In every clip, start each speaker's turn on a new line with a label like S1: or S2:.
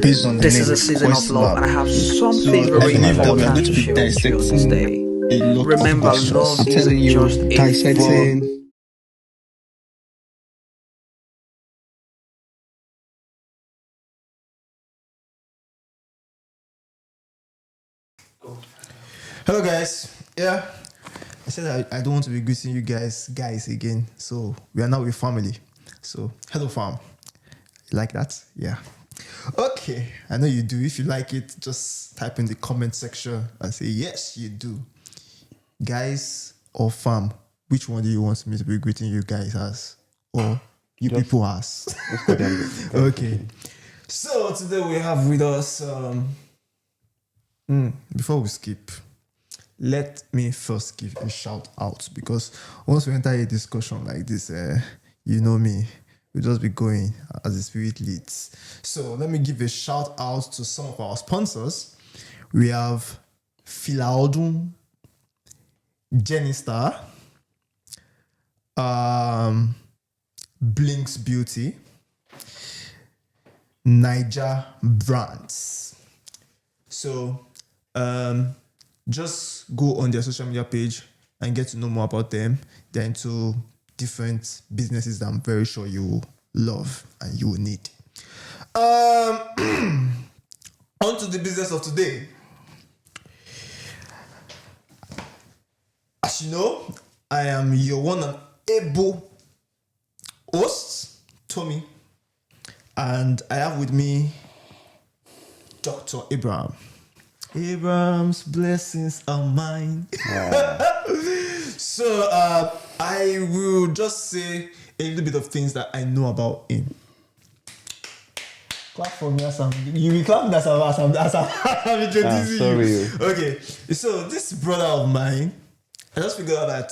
S1: based on the
S2: This
S1: name
S2: is a season of
S1: Quest
S2: love,
S1: Lab.
S2: and I have
S1: So
S2: something
S1: I
S2: very
S1: believe that we are
S2: important
S1: going
S2: to
S1: to be
S2: share with you on this
S1: dissecting
S2: day.
S1: a lot
S2: Remember,
S1: of issues.
S2: love
S1: I'm telling
S2: isn't just
S1: you,
S2: a
S1: dissecting.
S3: Hello guys. Yeah. I said I don't want to be greeting you guys again. So we are now with family. So hello fam. You like that? Yeah. Okay. I know you do. If you like it, just type in the comment section and say yes, you do. Guys or fam, which one do you want me to be greeting you guys as? Or you
S4: Just-
S3: people as?
S4: Let's go down.
S3: Okay. So today we have with us before we skip, let me first give a shout out, because once we enter a discussion like this, you know me, we'll just be going as the spirit leads. So let me give a shout out to some of our sponsors. We have Philaudum, Jenny Star, Blinks Beauty, Niger Brands. So just go on their social media page and get to know more about them. They're into different businesses that I'm very sure you will love and you will need. On to the business of today. As you know, I am your one and able host, Tommy, and I have with me Dr. Abraham. Abraham's blessings are mine. So I will just say a little bit of things that I know about him. Clap for me as you will clap as I'm introducing
S4: sorry.
S3: you. Okay, so this brother of mine, I just figured out that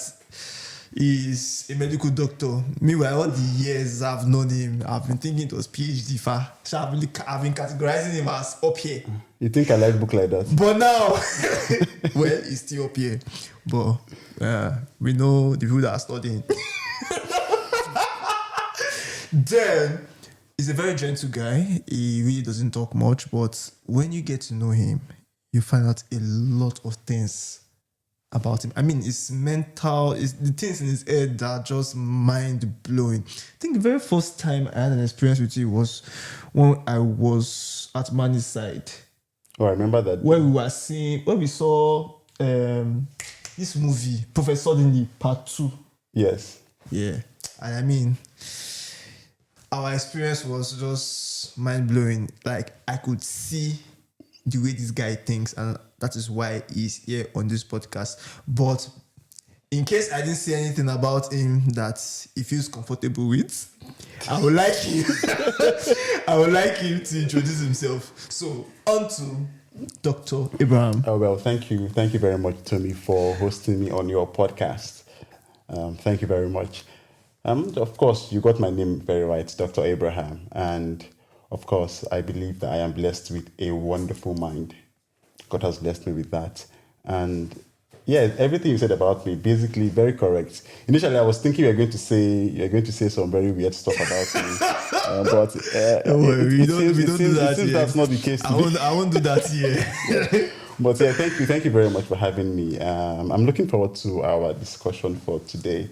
S3: he's a medical doctor. Meanwhile, all the years I've known him, I've been thinking it was PhD far. So I've been categorizing him as up here.
S4: You think I like book like that?
S3: But now, well, he's still up here. But we know the people that are studying. Then, he's a very gentle guy. He really doesn't talk much, but when you get to know him, you find out a lot of things about him. I mean, his mental, the things in his head that are just mind blowing. I think the very first time I had an experience with you was when I was at Manny's side.
S4: Oh, I remember that.
S3: When we saw this movie, Professor Suddenly Part 2.
S4: Yes.
S3: Yeah. And I mean, our experience was just mind blowing. Like, I could see the way this guy thinks, and that is why he's here on this podcast. But in case I didn't say anything about him that he feels comfortable with, I would like him to introduce himself. So on to Dr. Abraham.
S4: Oh, well, thank you. Thank you very much, Tommy, for hosting me on your podcast. Thank you very much. Of course, you got my name very right, Dr. Abraham. And of course, I believe that I am blessed with a wonderful mind. God has blessed me with that. And yeah, everything you said about me, basically very correct. Initially, I was thinking you're going to say some very weird stuff about me. But
S3: we don't do that.
S4: It seems that's not the case today.
S3: I won't do that here.
S4: But yeah, thank you very much for having me. I'm looking forward to our discussion for today.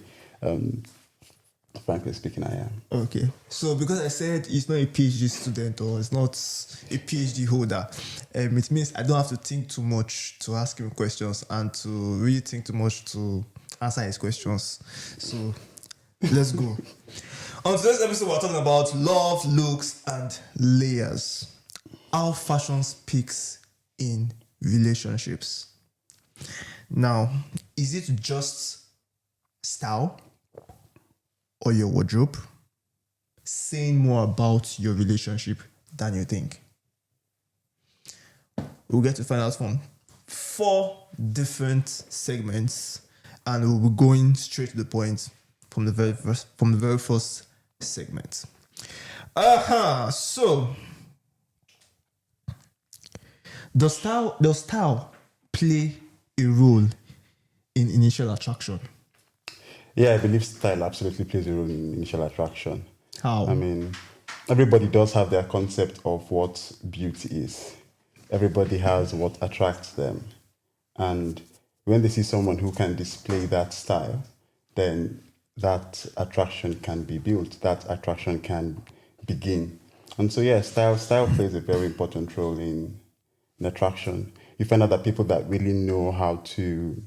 S4: Frankly speaking, I am.
S3: Okay. So because I said he's not a PhD student or he's not a PhD holder, it means I don't have to think too much to ask him questions and to really think too much to answer his questions. So let's go. On today's episode, we're talking about love, looks, and layers. How fashion speaks in relationships. Now, is it just style or your wardrobe saying more about your relationship than you think? We'll get to find out from 4 different segments, and we'll be going straight to the point from the very first segment. So does style play a role in initial attraction?
S4: Yeah, I believe style absolutely plays a role in initial attraction.
S3: How?
S4: I mean, everybody does have their concept of what beauty is. Everybody has what attracts them. And when they see someone who can display that style, then that attraction can be built, that attraction can begin. And so, yeah, style plays a very important role in attraction. You find out that people that really know how to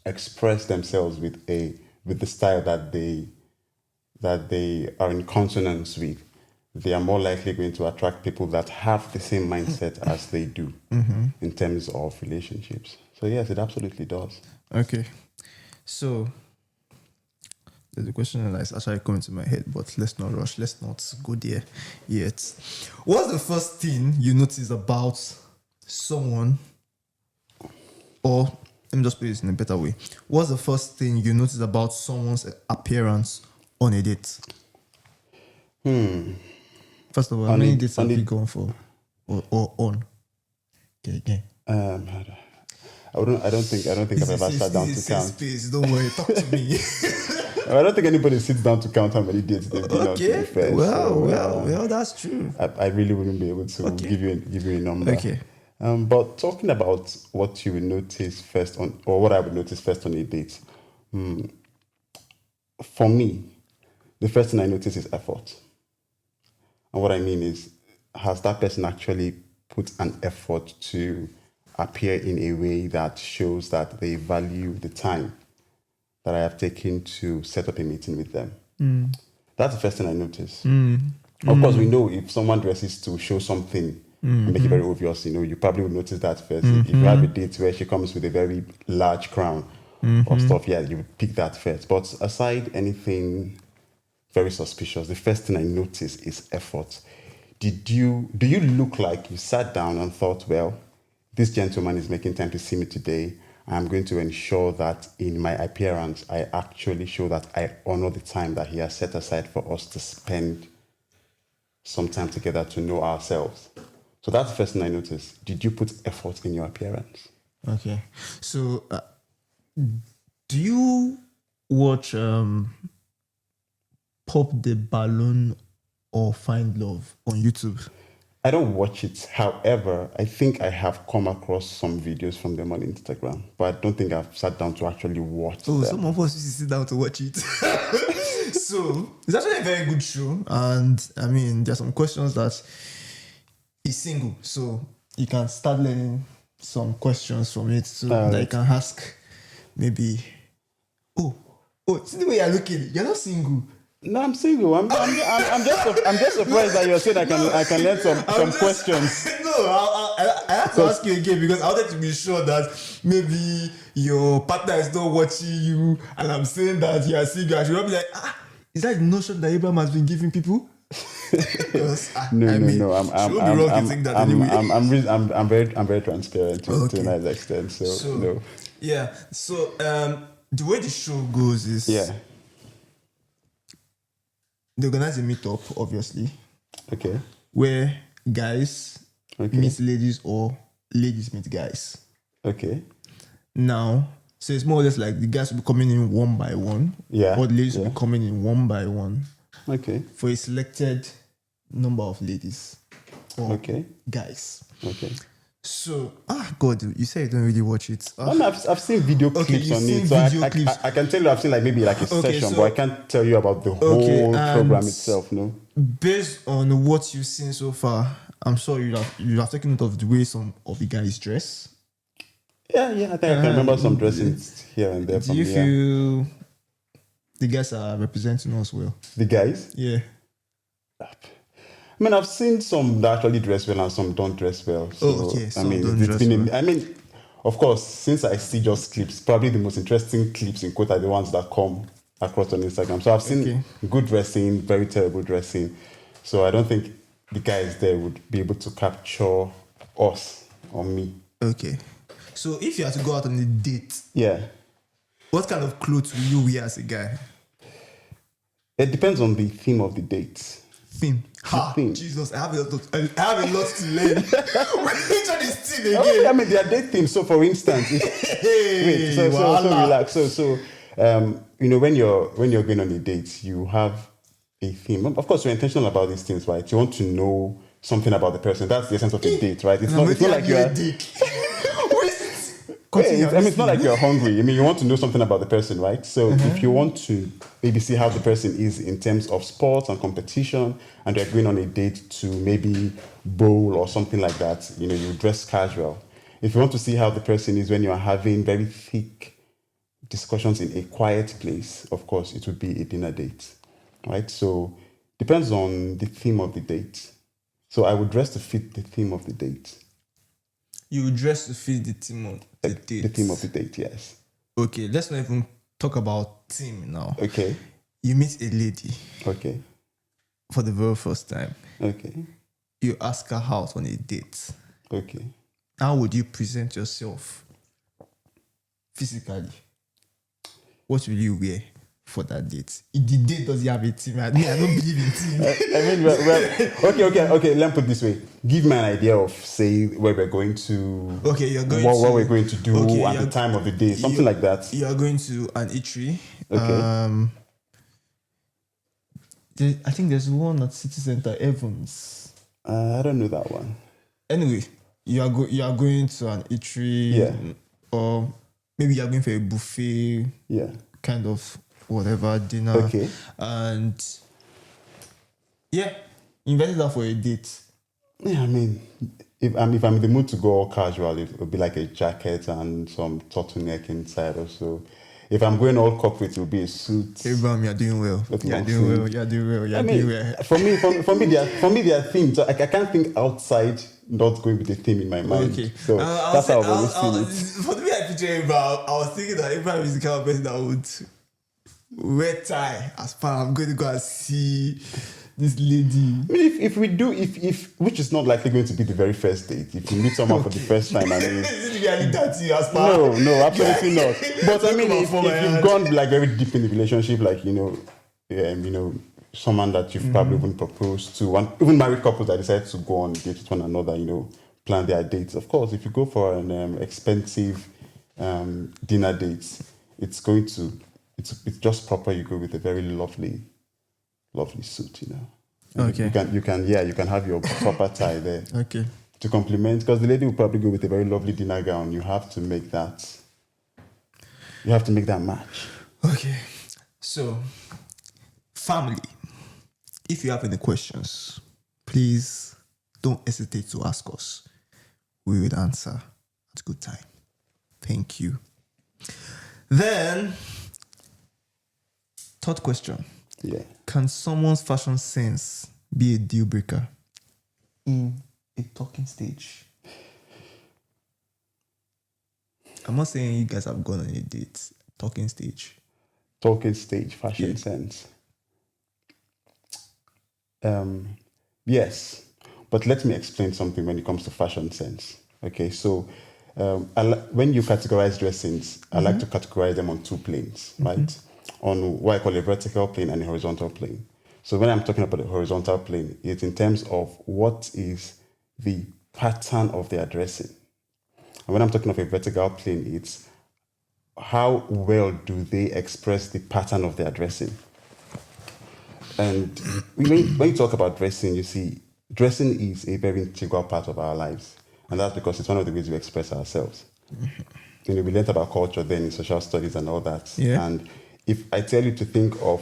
S4: express themselves with the style that they are in consonance with, they are more likely going to attract people that have the same mindset as they do in terms of relationships. So yes, it absolutely does.
S3: Okay. So there's a question that's actually coming to my head, but let's not rush. Let's not go there yet. What's the first thing you notice about someone, or let me just put it in a better way. What's the first thing you notice about someone's appearance on a date? First of all, how many dates have you gone for or on? Okay.
S4: I don't think I've ever sat down to count.
S3: Space. Don't worry, talk to me.
S4: I don't think anybody sits down to count how many dates they've been on.
S3: Okay.
S4: First.
S3: Well, that's true.
S4: I really wouldn't be able to give you a number.
S3: Okay.
S4: But talking about what you would notice first on, or what I would notice first on a date, for me, the first thing I notice is effort. And what I mean is, has that person actually put an effort to appear in a way that shows that they value the time that I have taken to set up a meeting with them? That's the first thing I notice. Of course, we know if someone dresses to show something and make it very obvious, you probably would notice that first. If you have a date where she comes with a very large crown or stuff, yeah, you would pick that first. But aside anything very suspicious, the first thing I notice is effort. Do you look like you sat down and thought, well, this gentleman is making time to see me today. I'm going to ensure that in my appearance, I actually show that I honor the time that he has set aside for us to spend some time together to know ourselves. So that's the first thing I noticed. Did you put effort in your appearance?
S3: Okay. So, do you watch Pop the Balloon or Find Love on YouTube?
S4: I don't watch it. However, I think I have come across some videos from them on Instagram, but I don't think I've sat down to actually watch them.
S3: Some of us used to sit down to watch it. So, it's actually a very good show. And, I mean, there are some questions that he's single. So, you can start learning some questions from it so that you can ask maybe, see the way you're looking. You're not single.
S4: No, I'm single. I'm just surprised that you're saying I can learn some questions.
S3: No, I have to ask you again because I wanted to be sure that maybe your partner is not watching you, and I'm saying that you are single. I should not be like, is that the notion that Abraham has been giving people?
S4: No. I'm very transparent to a nice extent. So no.
S3: Yeah. So the way the show goes is they organize a meetup, obviously.
S4: Okay.
S3: Where guys meet ladies or ladies meet guys.
S4: Okay.
S3: Now, so it's more or less like the guys will be coming in one by one.
S4: Yeah.
S3: Or the ladies will be coming in one by one.
S4: Okay.
S3: For a selected number of ladies or guys.
S4: Okay.
S3: So, God, you say you don't really watch it.
S4: I've seen video clips on it. So I can tell you I've seen maybe a session, but I can't tell you about the whole program itself, no?
S3: Based on what you've seen so far, I'm sure you have taken note of the way some of the guys dress.
S4: Yeah, I think I can remember some dressing here and there.
S3: Do you feel the guys are representing us well?
S4: The guys?
S3: Yeah.
S4: I mean, I've seen some that actually dress well and some don't dress well. So, of course, since I see just clips, probably the most interesting clips in quote are the ones that come across on Instagram. So I've seen good dressing, very terrible dressing. So I don't think the guys there would be able to capture us or me.
S3: Okay. So if you had to go out on a date, what kind of clothes will you wear as a guy?
S4: It depends on the theme of the date.
S3: Theme. Jesus, I have a lot to learn. Which one is theme again?
S4: I mean, they are date themes. So, for instance, so relax. So when you're going on a date, you have a theme. Of course, you're intentional about these things, right? You want to know something about the person. That's the essence of a date, right? It's not like you're. It's not like you're hungry. I mean, you want to know something about the person, right? So if you want to maybe see how the person is in terms of sports and competition, and they're going on a date to maybe bowl or something like that, you dress casual. If you want to see how the person is when you are having very thick discussions in a quiet place, of course, it would be a dinner date, right? So depends on the theme of the date. So I would dress to fit the theme of the date.
S3: You dress to fit the theme of the date.
S4: The theme of the date, yes.
S3: Okay, let's not even talk about theme now.
S4: Okay.
S3: You meet a lady.
S4: Okay.
S3: For the very first time.
S4: Okay.
S3: You ask her out on a date.
S4: Okay.
S3: How would you present yourself physically? What will you wear for that date? If the date doesn't have a theme, I don't believe in theme.
S4: Okay. Let me put it this way. Give me an idea of, say, where we're going to.
S3: Okay, you're going
S4: what we're going to do at the time of the day, something like that.
S3: You are going to an eatery.
S4: Okay.
S3: I think there's one at City Center, Evans.
S4: I don't know that one.
S3: Anyway, you are going to an eatery.
S4: Yeah.
S3: Or maybe you're going for a buffet.
S4: Yeah.
S3: Kind of whatever dinner.
S4: Okay.
S3: And yeah, invited her for a date.
S4: Yeah, I mean, if I'm in the mood to go all casual, it would be like a jacket and some turtleneck inside or so. If I'm going all corporate, it will be a suit.
S3: Hey, Bram, you're doing well. You're doing well.
S4: For me, there are themes. I can't think outside not going with a theme in my mind.
S3: Okay.
S4: So that's how I've always seen it.
S3: For me, I picture Abraham. I was thinking that Abraham is the kind of person that would wear tie as far I'm going to go and see this lady.
S4: I mean, if we do, if which is not likely going to be the very first date. If you meet someone for the first time, I mean, no, absolutely not. But I mean, if you've gone like very deep in the relationship, like someone that you've probably even proposed to, and even married couples that decide to go on dates with one another, plan their dates. Of course, if you go for an expensive dinner date, it's just proper. You go with a very lovely suit,
S3: Okay.
S4: You can have your proper tie there.
S3: Okay.
S4: To complement, because the lady will probably go with a very lovely dinner gown. You have to make that match.
S3: Okay. So, family, if you have any questions, please don't hesitate to ask us. We will answer at a good time. Thank you. Then, third question.
S4: Yeah.
S3: Can someone's fashion sense be a deal breaker in a talking stage? I'm not saying you guys have gone on a date. Talking stage,
S4: fashion sense. Yes, but let me explain something when it comes to fashion sense. Okay, so when you categorize dressings, I like to categorize them on two planes, right? On what I call a vertical plane and a horizontal plane. So when I'm talking about the horizontal plane, it's in terms of what is the pattern of their dressing. And when I'm talking of a vertical plane, it's how well do they express the pattern of their dressing. And when you talk about dressing, you see, dressing is a very integral part of our lives. And that's because it's one of the ways we express ourselves. We learned about culture then in social studies and all that.
S3: Yeah.
S4: And if I tell you to think of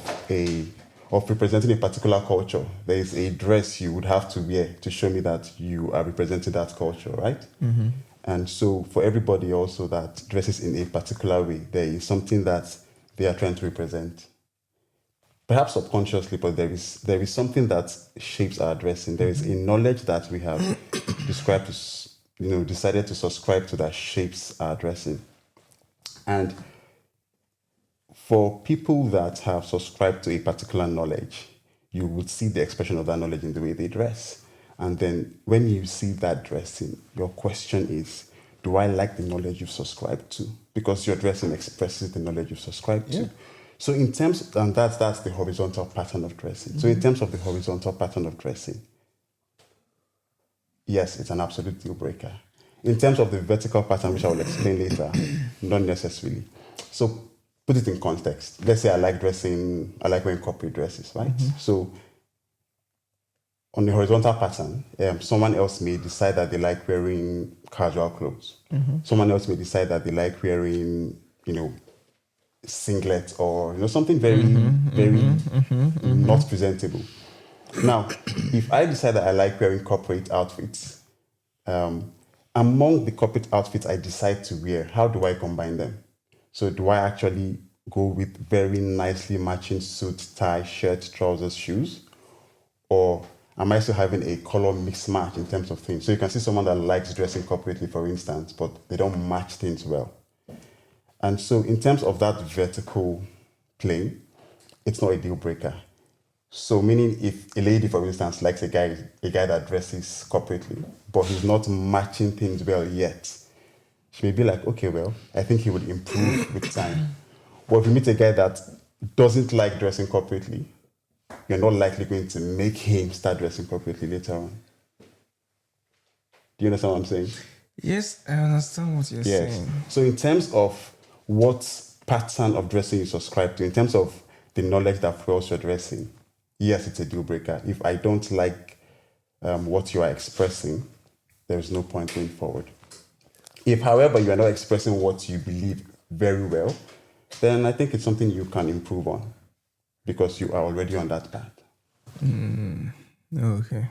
S4: representing a particular culture, there is a dress you would have to wear to show me that you are representing that culture, right? Mm-hmm. And so for everybody also that dresses in a particular way, there is something that they are trying to represent. Perhaps subconsciously, but there is something that shapes our dressing. There is a knowledge that we have decided to subscribe to that shapes our dressing. And for people that have subscribed to a particular knowledge, you would see the expression of that knowledge in the way they dress. And then when you see that dressing, your question is, do I like the knowledge you've subscribed to? Because your dressing expresses the knowledge you've subscribed to. So in terms, and that's the horizontal pattern of dressing. Mm-hmm. So in terms of the horizontal pattern of dressing, yes, it's an absolute deal breaker. In terms of the vertical pattern, which I will explain later, not necessarily. So put it in context. Let's say I like wearing corporate dresses, right? So on the horizontal pattern, someone else may decide that they like wearing casual clothes. Someone else may decide that they like wearing, singlet or something very, not presentable. Now, if I decide that I like wearing corporate outfits, among the corporate outfits I decide to wear, how do I combine them? So do I actually go with very nicely matching suit, tie, shirt, trousers, shoes? Or am I still having a color mix match in terms of things? So you can see someone that likes dressing corporately, for instance, but they don't match things well. And so in terms of that vertical plane, it's not a deal breaker. So meaning if a lady, for instance, likes a guy that dresses corporately, but he's not matching things well yet, she may be like, okay, well, I think he would improve with time. But if you meet a guy that doesn't like dressing corporately, you're not likely going to make him start dressing corporately later on. Do you understand what I'm saying?
S3: Yes, I understand what you're saying.
S4: So in terms of what pattern of dressing you subscribe to, in terms of the knowledge that fuels your dressing, yes, it's a deal breaker. If I don't like what you are expressing, there's no point going forward. If, however, you are not expressing what you believe very well, then I think it's something you can improve on because you are already on that path.
S3: Okay.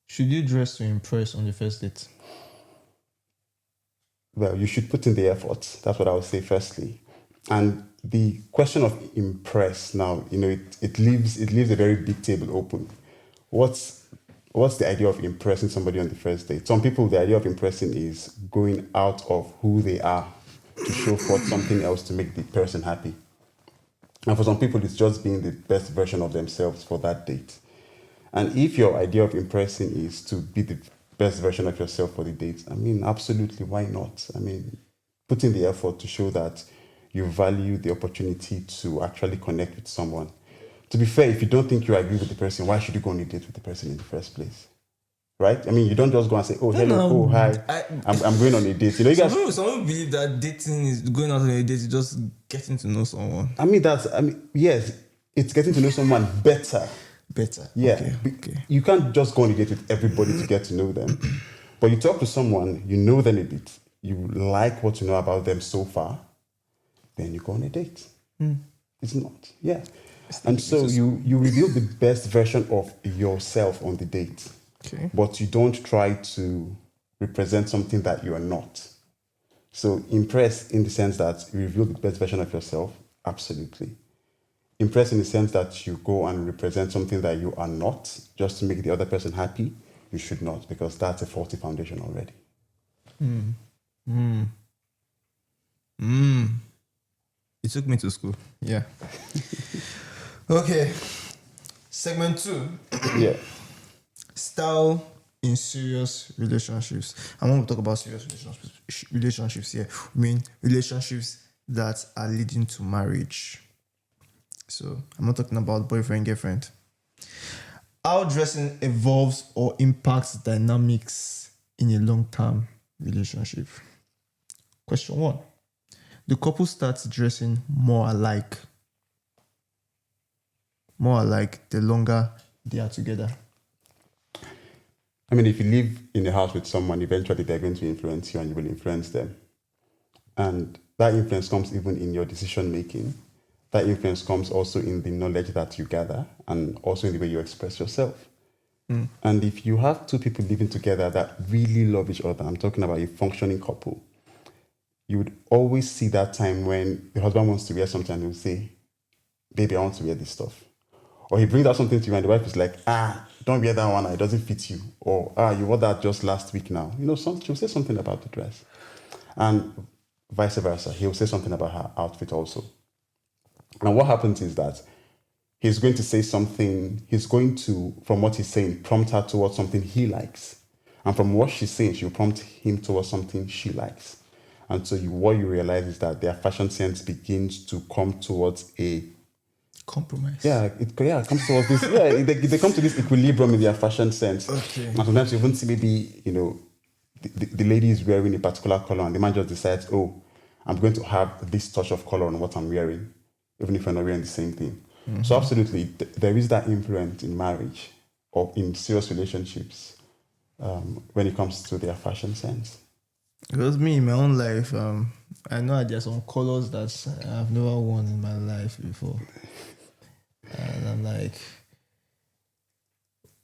S3: Should you dress to impress on the first date?
S4: Well, you should put in the effort. That's what I would say firstly. And the question of impress now, it leaves a very big table open. What's the idea of impressing somebody on the first date? Some people, the idea of impressing is going out of who they are to show forth something else to make the person happy. And for some people, it's just being the best version of themselves for that date. And if your idea of impressing is to be the best version of yourself for the date, absolutely, why not? Put in the effort to show that you value the opportunity to actually connect with someone. To be fair, if you don't think you agree with the person, why should you go on a date with the person in the first place? Right? You don't just go and say, oh, hello, hi, I'm going on a date. You guys.
S3: Some people believe that dating is going out on a date is just getting to know someone.
S4: Yes, it's getting to know someone better.
S3: Yeah.
S4: Okay. You can't just go on a date with everybody to get to know them. But you talk to someone, you know them a bit, you like what you know about them so far, then you go on a date. It's not. Yeah. And so you reveal the best version of yourself on the date.
S3: Okay.
S4: But you don't try to represent something that you are not. So impress in the sense that you reveal the best version of yourself, absolutely. Impress in the sense that you go and represent something that you are not, just to make the other person happy, you should not, because that's a faulty foundation already.
S3: It took me to school. Yeah. Okay. Segment 2.
S4: Yeah.
S3: Style in serious relationships. I want to talk about serious relationships here. I mean relationships that are leading to marriage. So I'm not talking about boyfriend, girlfriend. How dressing evolves or impacts dynamics in a long-term relationship. Question 1. The couple starts dressing more alike the longer they are together.
S4: If you live in a house with someone, eventually they're going to influence you and you will influence them. And that influence comes even in your decision making. That influence comes also in the knowledge that you gather and also in the way you express yourself. And if you have two people living together that really love each other, I'm talking about a functioning couple, you would always see that time when the husband wants to wear something and he'll say, baby, I want to wear this stuff. Or he brings out something to you and the wife is like, don't wear that one, it doesn't fit you. Or, you wore that just last week now. She'll say something about the dress. And vice versa, he'll say something about her outfit also. And what happens is that he's going to say something, he's going to, from what he's saying, prompt her towards something he likes. And from what she's saying, she'll prompt him towards something she likes. And so what you realize is that their fashion sense begins to come towards a
S3: compromise.
S4: It comes towards this. They come to this equilibrium in their fashion sense.
S3: Okay.
S4: And sometimes you even see maybe, the lady is wearing a particular color and the man just decides, I'm going to have this touch of color on what I'm wearing, even if I'm not wearing the same thing. So absolutely, there is that influence in marriage or in serious relationships when it comes to their fashion sense.
S3: Because me in my own life, I know there are some colors that I've never worn in my life before. And I'm like,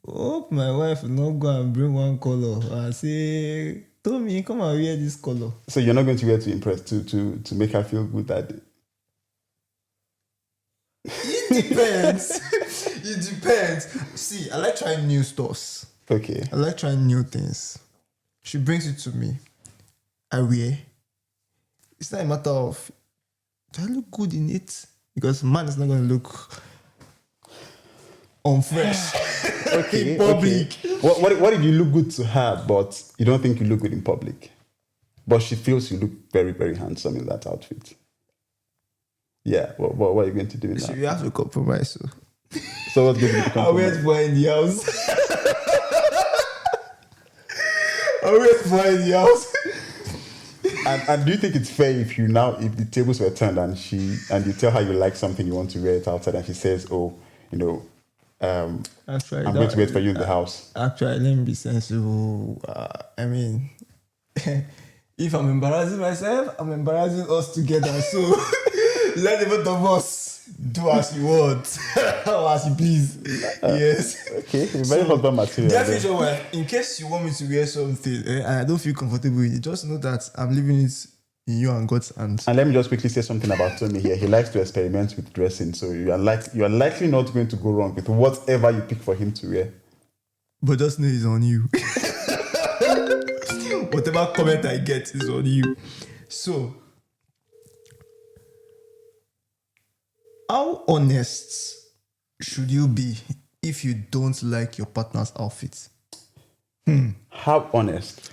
S3: hope my wife will not go and bring one color and say, Tommy, come and wear this color.
S4: So you're not going to wear to impress, to make her feel good that day.
S3: It depends. It depends. See, I like trying new stuffs.
S4: Okay.
S3: I like trying new things. She brings it to me. I wear. It's not a matter of, do I look good in it? Because man is not going to look unfresh
S4: Okay.
S3: in public.
S4: Okay. What did you look good to her, but you don't think you look good in public? But she feels you look very, very handsome in that outfit. Yeah. What are you going to do in
S3: So
S4: that?
S3: you have to compromise. So.
S4: So what's going to be the
S3: I wear
S4: compromise?
S3: boy in the house. I wear boy in the house.
S4: And do you think it's fair if the tables were turned and you tell her you like something, you want to wear it outside, and she says, "Oh,
S3: Actually,
S4: I'm going to wait for you in the house."
S3: Actually, let me be sensible. I mean, if I'm embarrassing myself, I'm embarrassing us together. So let the both of us do as you want or as you please. Yes.
S4: Okay, very husband material.
S3: Dear
S4: there.
S3: future wife, in case you want me to wear something and I don't feel comfortable with it, just know that I'm leaving it in you and God's hands.
S4: And let me just quickly say something about Tony here. He likes to experiment with dressing, so you are likely not going to go wrong with whatever you pick for him to wear.
S3: But just know it's on you. Whatever comment I get is on you. So, how honest should you be if you don't like your partner's outfit?
S4: How honest?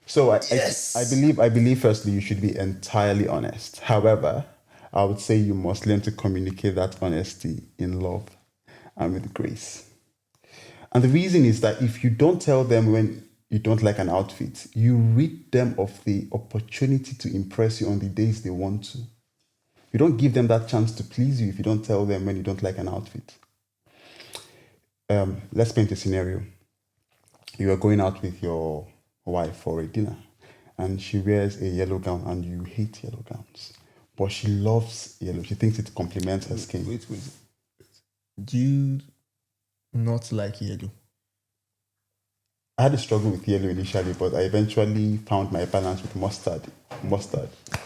S4: So
S3: Yes.
S4: I believe firstly you should be entirely honest. However, I would say you must learn to communicate that honesty in love and with grace. And the reason is that if you don't tell them when you don't like an outfit, you rid them of the opportunity to impress you on the days they want to. You don't give them that chance to please you if you don't tell them when you don't like an outfit. Let's paint a scenario. You are going out with your wife for a dinner and she wears a yellow gown and you hate yellow gowns. But she loves yellow. She thinks it complements her skin.
S3: Wait. Do you not like yellow?
S4: I had a struggle with yellow initially, but I eventually found my balance with mustard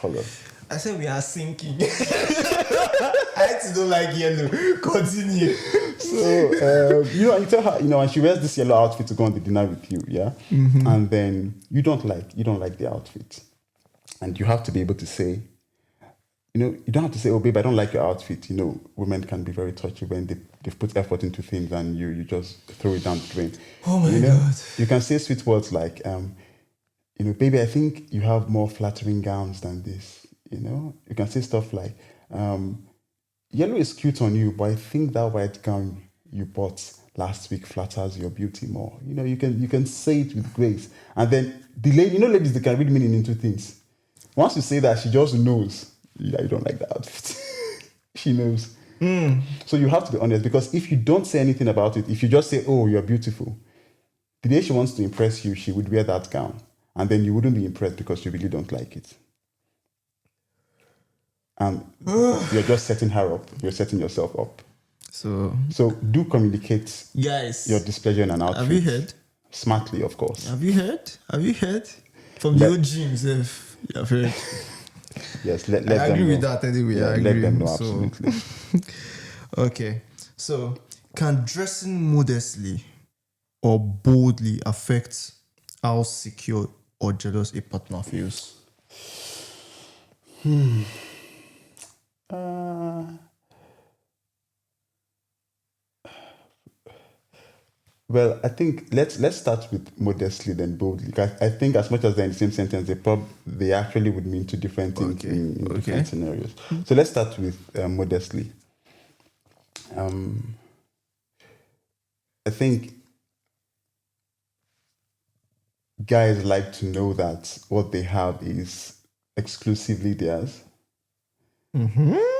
S4: color.
S3: I said we are sinking. I don't like yellow. Continue.
S4: So, you tell her, and she wears this yellow outfit to go on the dinner with you, yeah? Mm-hmm. And then you don't like the outfit. And you have to be able to say, you don't have to say, "Oh, babe, I don't like your outfit." Women can be very touchy when they've put effort into things and you just throw it down the drain.
S3: Oh my God.
S4: You can say sweet words like, "Baby, I think you have more flattering gowns than this." You can say stuff like, "Yellow is cute on you, but I think that white gown you bought last week flatters your beauty more." You can say it with grace. And then the lady, ladies, they can read meaning into things. Once you say that, she just knows. Yeah, you don't like the outfit. She knows. So you have to be honest, because if you don't say anything about it, if you just say, "Oh, you're beautiful," the day she wants to impress you, she would wear that gown. And then you wouldn't be impressed because you really don't like it. And you're just setting her up. You're setting yourself up.
S3: So
S4: do communicate
S3: guys,
S4: your displeasure in an outfit.
S3: have you heard?
S4: Smartly, of course.
S3: Have you heard? From the old gyms, if you have heard.
S4: Yes, let
S3: I
S4: them
S3: agree
S4: know.
S3: with that anyway.
S4: Yeah,
S3: I agree.
S4: let them know,
S3: So-
S4: absolutely.
S3: Okay. So, can dressing modestly or boldly affect how secure or jealous a partner feels?
S4: Well, I think let's start with modestly, then boldly. I think as much as they're in the same sentence, they actually would mean two different things in different scenarios. So let's start with modestly. I think guys like to know that what they have is exclusively theirs.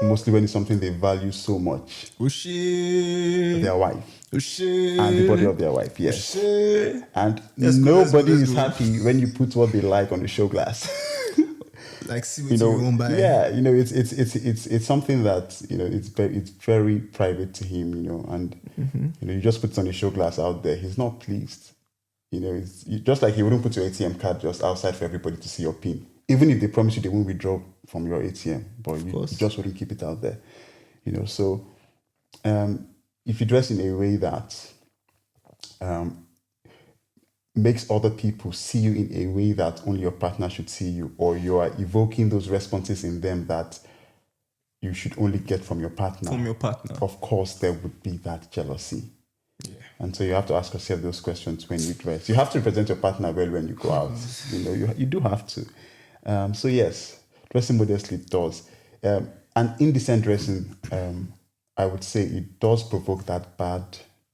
S4: Mostly when it's something they value so much.
S3: Ushi.
S4: Their wife.
S3: Ushi.
S4: And the body of their wife, yes.
S3: Ushi.
S4: And
S3: Let's go,
S4: nobody
S3: let's
S4: is
S3: go.
S4: happy when you put what they like on the show glass.
S3: Like, see what
S4: You
S3: you,
S4: know,
S3: won't buy.
S4: yeah, you know, it's something that, you know, it's very private to him, you know, and you know, you just put it on the show glass out there. He's not pleased. You know, just like you wouldn't put your ATM card just outside for everybody to see your PIN. Even if they promise you they won't withdraw from your ATM, but you just wouldn't keep it out there. You know, so if you dress in a way that makes other people see you in a way that only your partner should see you, or you are evoking those responses in them that you should only get from your partner. Of course, there would be that jealousy. Yeah. And so you have to ask yourself those questions when you dress. You have to represent your partner well when you go out. You know, you do have to. So yes, dressing modestly does. And indecent dressing, I would say it does provoke that bad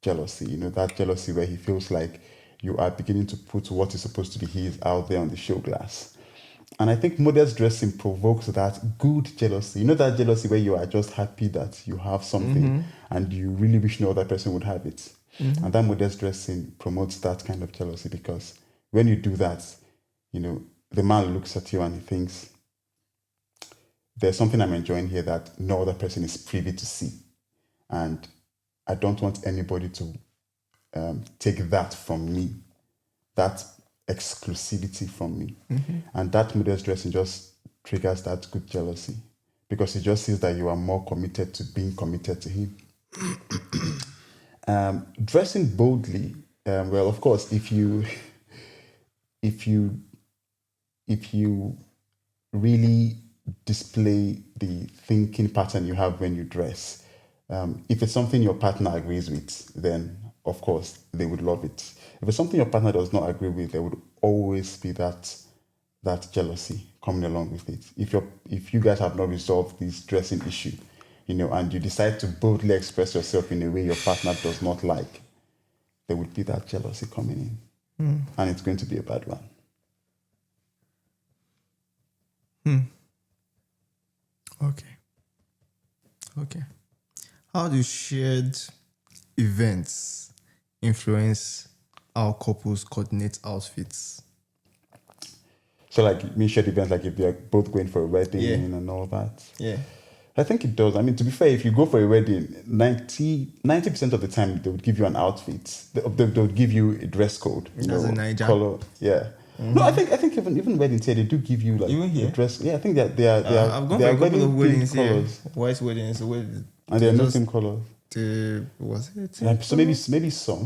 S4: jealousy. You know, that jealousy where he feels like you are beginning to put what is supposed to be his out there on the show glass. And I think modest dressing provokes that good jealousy. You know, that jealousy where you are just happy that you have something and you really wish no other person would have it. And that modest dressing promotes that kind of jealousy, because when you do that, you know, the man looks at you and he thinks, there's something I'm enjoying here that no other person is privy to see. And I don't want anybody to take that from me, that exclusivity from me. And that modest dressing just triggers that good jealousy, because he just sees that you are more committed to being committed to him. Dressing boldly, well, of course, if you really display the thinking pattern you have when you dress, if it's something your partner agrees with, then of course they would love it. If it's something your partner does not agree with, there would always be that jealousy coming along with it. If you guys have not resolved this dressing issue, you know, and you decide to boldly express yourself in a way your partner does not like, there would be that jealousy coming in, and it's going to be a bad one.
S3: Okay. How do shared events influence how couples coordinate outfits?
S4: So, like, me shared events, like if they're both going for a wedding and all that.
S3: Yeah.
S4: I think it does. I mean, to be fair, if you go for a wedding, 90% of the time they would give you an outfit. They would give you a dress code.
S3: That's a Niger.
S4: Color. Yeah. No, I think even weddings here, they do give you like
S3: Even here?
S4: a dress. Yeah, I think that they are.
S3: I've gone
S4: they
S3: for
S4: are
S3: a couple of weddings here.
S4: colors,
S3: White weddings,
S4: and they are not same colors.
S3: Was it?
S4: So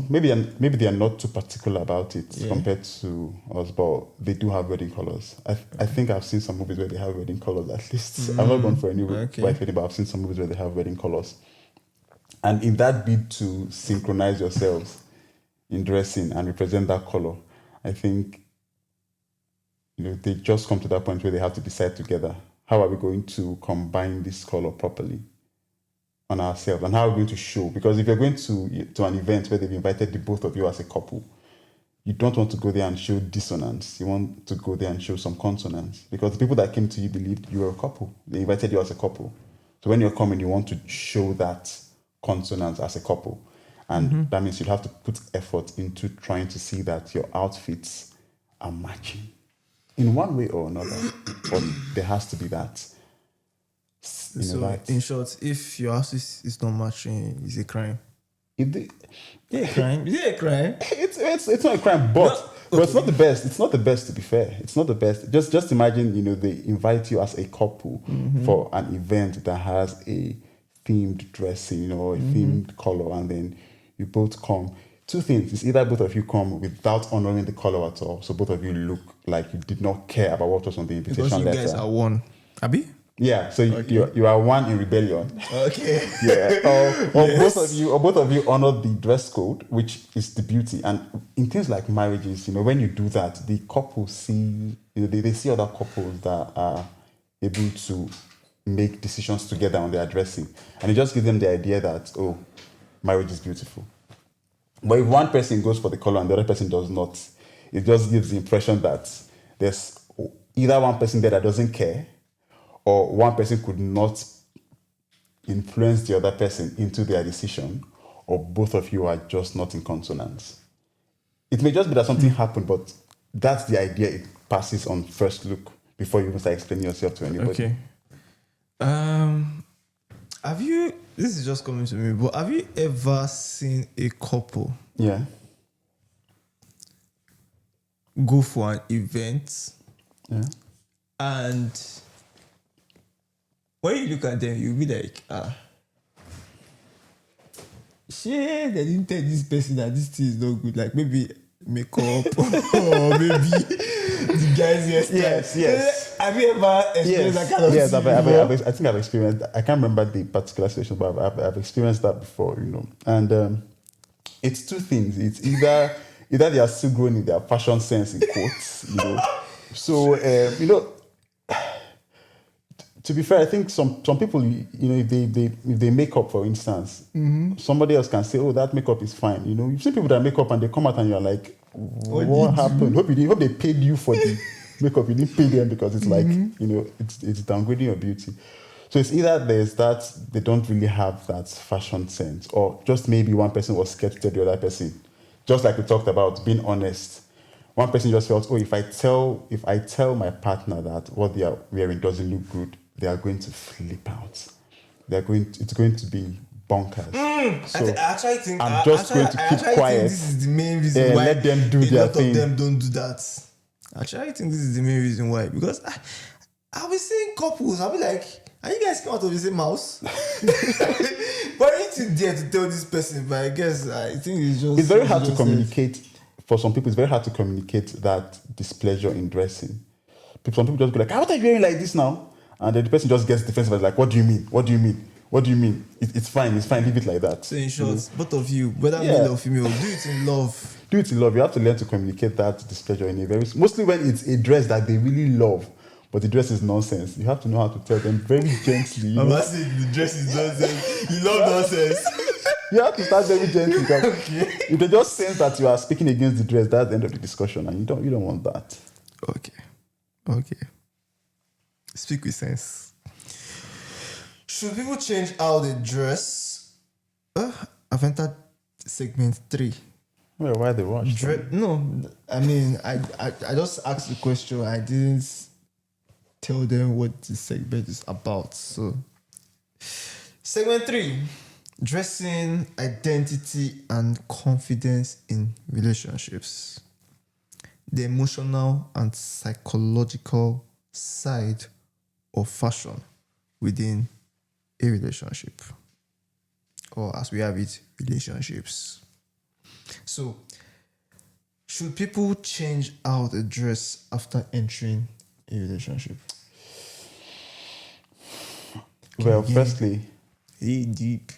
S4: maybe they are not too particular about it compared to us, but they do have wedding colors. I think I've seen some movies where they have wedding colors at least. I've not gone for any white wedding, but I've seen some movies where they have wedding colors. And in that bid to synchronize yourselves in dressing and represent that color, I think, you know, they just come to that point where they have to decide together, how are we going to combine this color properly on ourselves, and how are we going to show? Because if you're going to an event where they've invited the both of you as a couple, you don't want to go there and show dissonance. You want to go there and show some consonance, because the people that came to you believed you were a couple. They invited you as a couple. So when you're coming, you want to show that consonance as a couple. And that means you'd have to put effort into trying to see that your outfits are matching in one way or another. But there has to be that.
S3: So, in short, if your outfit is not matching, it's a crime.
S4: Is it
S3: a crime?
S4: It's not a crime, but it's not the best. It's not the best, to be fair. It's not the best. Just imagine, you know, they invite you as a couple for an event that has a themed dressing, you know, a themed color, and then you both come. Two things. It's either both of you come without honoring the color at all, so both of you look like you did not care about what was on the invitation letter.
S3: Because you guys are one. Abi?
S4: Yeah, so you are one in rebellion.
S3: Okay.
S4: Yeah. Or both of you honor the dress code, which is the beauty. And in things like marriages, you know, when you do that, the couple see, you know, they see other couples that are able to make decisions together on their dressing. And it just gives them the idea that, oh, marriage is beautiful. But if one person goes for the color and the other person does not, it just gives the impression that there's either one person there that doesn't care, or one person could not influence the other person into their decision, or both of you are just not in consonance. It may just be that something happened, but that's the idea it passes on first look before you even start explaining yourself to anybody.
S3: Okay. Have you? This is just coming to me, but have you ever seen a couple
S4: Yeah.
S3: go for an event
S4: Yeah.
S3: and when you look at them, you'll be like, shit, they didn't tell this person that this thing is not good. Like maybe makeup or maybe the guys yesterday.
S4: Yes.
S3: Have you ever experienced that kind of
S4: yes,
S3: thing?
S4: I think I've experienced. I can't remember the particular situation, but I've experienced that before, And it's two things. It's either they are still growing in their fashion sense, in quotes, So to be fair, I think some people, if they make up, for instance, somebody else can say, "Oh, that makeup is fine." You've seen people that make up and they come out and you're like, "What happened?" Hope they paid you for the makeup. You didn't pay them because it's like it's downgrading your beauty. So it's either there's that they don't really have that fashion sense, or just maybe one person was scared to tell the other person. Just like we talked about being honest. One person just felt, "Oh, if I tell my partner that what they are wearing doesn't look good, they are going to flip out. It's going to be bonkers." So
S3: I actually think
S4: I'm just going to keep quiet.
S3: Think this is the main reason why
S4: let them do
S3: a
S4: their
S3: lot
S4: thing.
S3: of them don't do that. Actually, I think this is the main reason why. Because I'll be seeing couples, I'll be like, "Are you guys come out of the same house?" But I need to dare to tell this person, but I guess I think
S4: it's very hard to communicate. For some people, it's very hard to communicate that displeasure in dressing. Some people just go like, "What are you wearing like this now?" And then the person just gets defensive and is like, "What do you mean? What do you mean? What do you mean? It's fine. Leave it like that."
S3: So in short, both of you, whether male or female, do it in love.
S4: Do it in love. You have to learn to communicate that displeasure in a mostly when it's a dress that they really love, but the dress is nonsense. You have to know how to tell them very gently.
S3: I'm not saying the dress is nonsense. You love nonsense.
S4: You have to start very gently.
S3: Okay.
S4: If they just sense that you are speaking against the dress, that's the end of the discussion, and you don't want that.
S3: Okay. Speak with sense. Should people change how they dress? I've entered segment 3.
S4: Well, why they rush?
S3: No, I mean, I just asked the question. I didn't tell them what the segment is about. So, segment 3. Dressing, identity, and confidence in relationships. The emotional and psychological side of fashion within a relationship. Or as we have it, relationships. So, should people change how they dress after entering a relationship?
S4: Well, firstly...
S3: deep.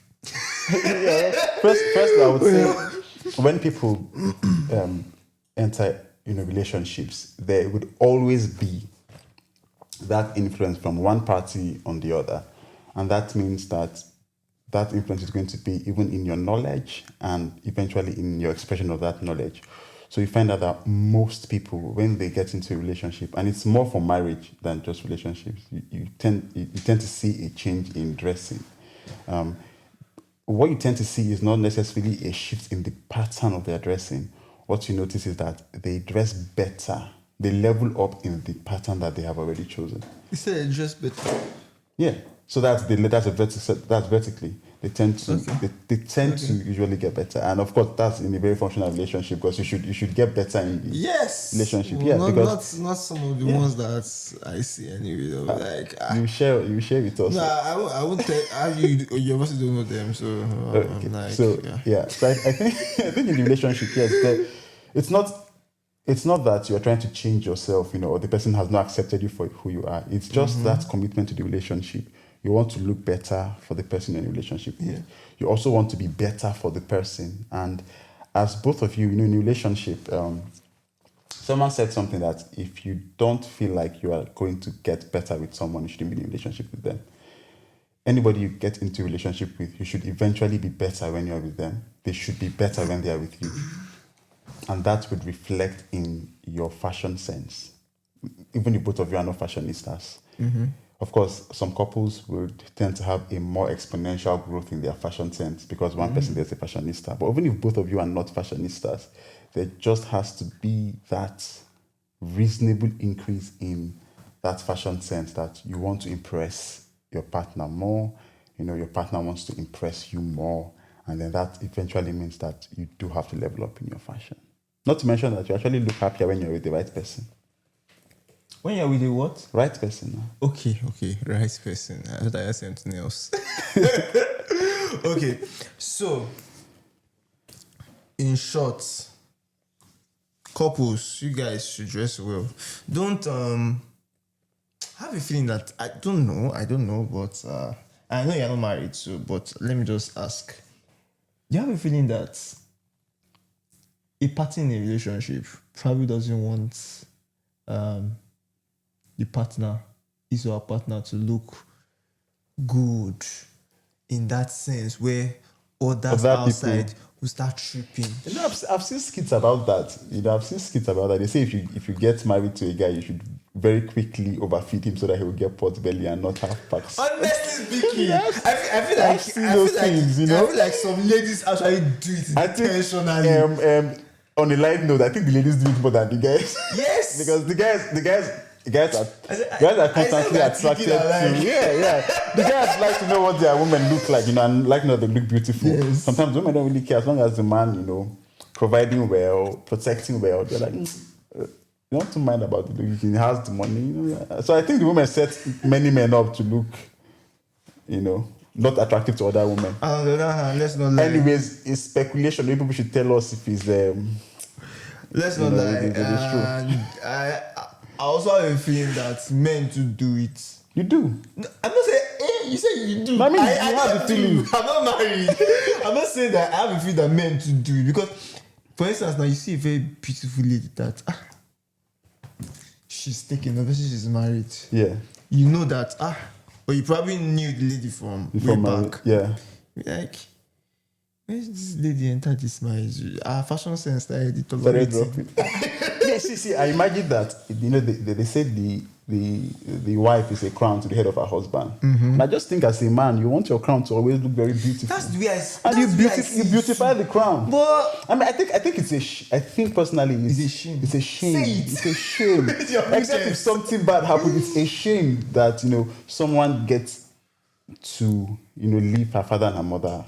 S4: First, I would say when people enter relationships, there would always be that influence from one party on the other, and that means that influence is going to be even in your knowledge and eventually in your expression of that knowledge. So you find out that most people, when they get into a relationship, and it's more for marriage than just relationships, you tend to see a change in dressing. What you tend to see is not necessarily a shift in the pattern of their dressing. What you notice is that they dress better. They level up in the pattern that they have already chosen.
S3: You said they dress better.
S4: Yeah. So that's vertically. They tend to they tend to usually get better, and of course that's in a very functional relationship, because you should get better in the relationship.
S3: Well,
S4: because
S3: not some of the ones that I see anyway. Though. Like
S4: you share with us.
S3: Nah, I won't tell you obviously don't know them, so
S4: Okay.
S3: like,
S4: So I think in the relationship, yes, it's not that you're trying to change yourself, or the person has not accepted you for who you are. It's just that commitment to the relationship. You want to look better for the person in a relationship with. You also want to be better for the person. And as both of you, in a relationship, someone said something that if you don't feel like you are going to get better with someone, you shouldn't be in a relationship with them. Anybody you get into a relationship with, you should eventually be better when you're with them. They should be better when they are with you. And that would reflect in your fashion sense. even if both of you are not fashionistas. Of course, some couples would tend to have a more exponential growth in their fashion sense because one person is a fashionista. But even if both of you are not fashionistas, there just has to be that reasonable increase in that fashion sense that you want to impress your partner more. Your partner wants to impress you more. And then that eventually means that you do have to level up in your fashion. Not to mention that you actually look happier when you're with the right person.
S3: When you're with the what?
S4: Right person. No?
S3: Okay, right person. I thought I had something else. Okay, so in short, couples, you guys should dress well. Don't have a feeling that I don't know, but I know you're not married, so but let me just ask. Do you have a feeling that a partner in a relationship probably doesn't want the partner, his or her partner, to look good in that sense where others outside will start tripping?
S4: I've seen skits about that. They say if you get married to a guy, you should very quickly overfeed him so that he will get pot belly and not have packs.
S3: Honestly speaking,
S4: Yes.
S3: I feel
S4: I've seen those things,
S3: I feel like some ladies actually do it intentionally.
S4: On a light note, I think the ladies do it more than the guys.
S3: Yes.
S4: Because the guys are constantly attracted to. Yeah. The guys like to know what their women look like, and like to know they look beautiful.
S3: Yes.
S4: Sometimes women don't really care as long as the man, providing well, protecting well. They're like, you don't mind about the look. He has the money, So I think the women set many men up to look, not attractive to other women.
S3: On the other hand, let's not lie.
S4: Anyways, it's speculation. Maybe people should tell us if it's
S3: let's not lie.
S4: it is true.
S3: I also have a feeling that men to do it.
S4: You do.
S3: No, I'm not saying, you say you do.
S4: I mean,
S3: I
S4: you have
S3: don't
S4: the feeling.
S3: I'm not married. I'm not saying that I have a feeling that men to do it. Because, for instance, now you see a very beautiful lady that she's taken, obviously she's married.
S4: Yeah.
S3: You know that, but you probably knew the lady from way back.
S4: Yeah.
S3: Like, where's this lady entered this marriage? Our fashion sense started
S4: Very
S3: tolerating.
S4: dropping. Yeah, see, I imagine that, they said the wife is a crown to the head of her husband. And I just think as a man, you want your crown to always look very beautiful.
S3: That's the way
S4: and you beautify the crown.
S3: But
S4: I mean, I think it's I think personally
S3: it's a shame.
S4: It's a shame.
S3: Say it.
S4: It's a shame.
S3: It's your
S4: Except if
S3: business.
S4: something bad happens, it's a shame that someone gets to leave her father and her mother,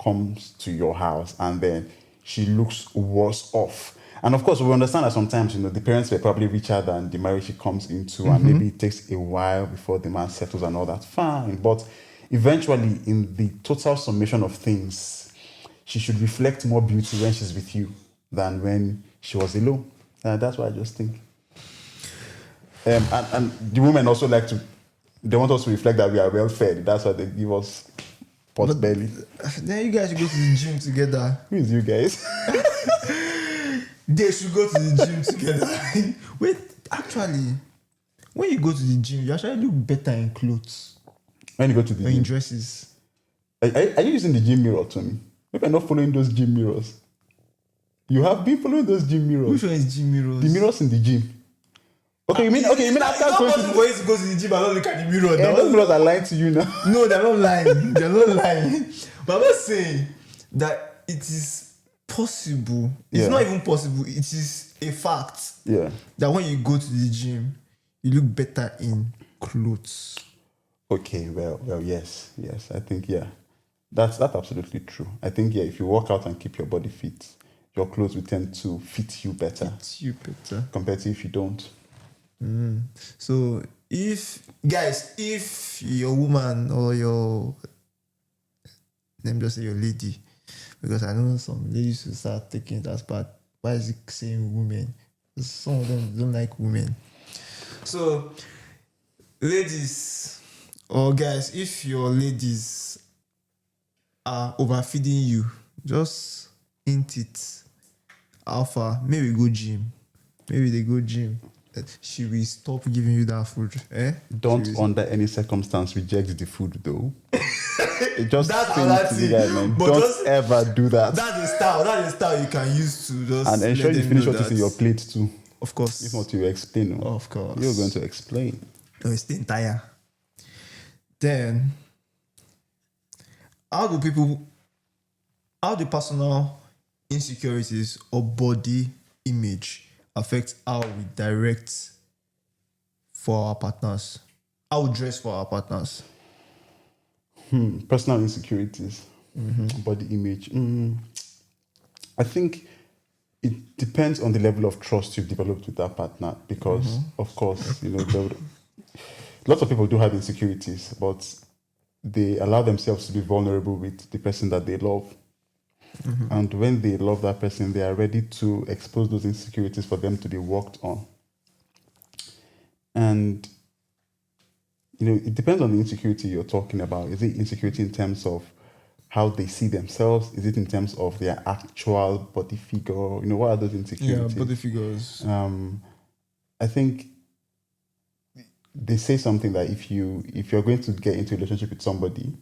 S4: comes to your house, and then she looks worse off. And of course, we understand that sometimes the parents were probably richer than the marriage she comes into, and maybe it takes a while before the man settles and all that. Fine, but eventually, in the total summation of things, she should reflect more beauty when she's with you than when she was alone. That's what I just think. And the women also they want us to reflect that we are well fed. That's why they give us pot belly.
S3: Then you guys should go to the gym together.
S4: Who is you guys?
S3: They should go to the gym together. Wait, actually, when you go to the gym, you actually look better in clothes.
S4: When you go to the
S3: Or in
S4: gym.
S3: dresses.
S4: Are you using the gym mirror, Tony? Maybe I'm not following those gym mirrors. You have been following those gym mirrors.
S3: Which one is gym mirrors?
S4: The mirrors in the gym. Okay, you mean after
S3: it's not
S4: going
S3: possible
S4: to
S3: for you to go to the gym and not look at the mirror.
S4: those mirrors are lying to you now.
S3: No, they're not lying. They're not lying. But I'm not saying that it is possible. It's
S4: Yeah.
S3: not even possible. It is a fact
S4: Yeah.
S3: that when you go to the gym, you look better in clothes.
S4: Okay, well, yes. I think that's absolutely true. I think if you work out and keep your body fit, your clothes will tend to fit you better
S3: It's you better.
S4: compared to if you don't.
S3: So if your woman or let me just say your lady, because I know some ladies will start taking it as bad. Why is it saying women? Because some of them don't like women. So ladies or guys, if your ladies are overfeeding you, just hint it. Alpha, maybe go gym. Maybe they go gym. She will stop giving you that food.
S4: Don't
S3: She will-
S4: under any circumstance reject the food though. It just
S3: That's
S4: say
S3: another
S4: it to the
S3: thing.
S4: guy, man.
S3: But
S4: Don't
S3: just-
S4: ever do that.
S3: That's a style. That's a style you can use to just
S4: And ensure
S3: let
S4: you
S3: them
S4: finish
S3: know
S4: what is in
S3: that-
S4: your plate too.
S3: Of course.
S4: If not, you explain. No?
S3: Of course.
S4: You're going to explain.
S3: No, it's the entire. Then, how do personal insecurities or body image affect how we direct for our partners? How we dress for our partners?
S4: Personal insecurities, body image. I think it depends on the level of trust you've developed with that partner because, of course, lots of people do have insecurities, but they allow themselves to be vulnerable with the person that they love. And when they love that person, they are ready to expose those insecurities for them to be worked on. And it depends on the insecurity you're talking about. Is it insecurity in terms of how they see themselves? Is it in terms of their actual body figure? What are those insecurities?
S3: Yeah, body figures.
S4: I think they say something that if you're going to get into a relationship with somebody,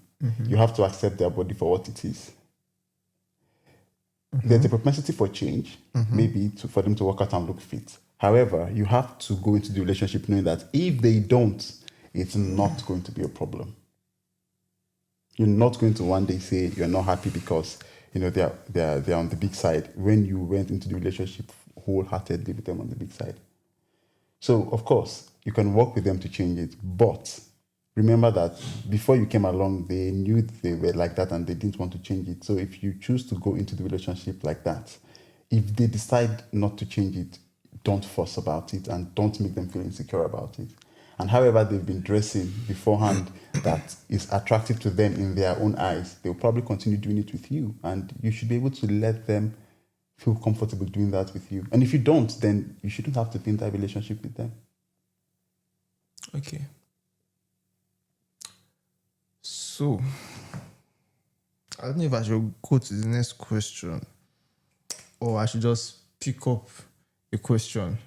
S4: you have to accept their body for what it is. There's a propensity for change, maybe for them to work out and look fit. However, you have to go into the relationship knowing that if they don't, it's not going to be a problem. You're not going to one day say you're not happy because they're on the big side when you went into the relationship wholeheartedly with them on the big side. So of course you can work with them to change it, but remember that before you came along, they knew they were like that and they didn't want to change it. So if you choose to go into the relationship like that, if they decide not to change it, don't fuss about it and don't make them feel insecure about it. And however they've been dressing beforehand that is attractive to them in their own eyes, they'll probably continue doing it with you. And you should be able to let them feel comfortable doing that with you. And if you don't, then you shouldn't have to be in that relationship with them.
S3: Okay. So, I don't know if I should go to the next question or I should just pick up a question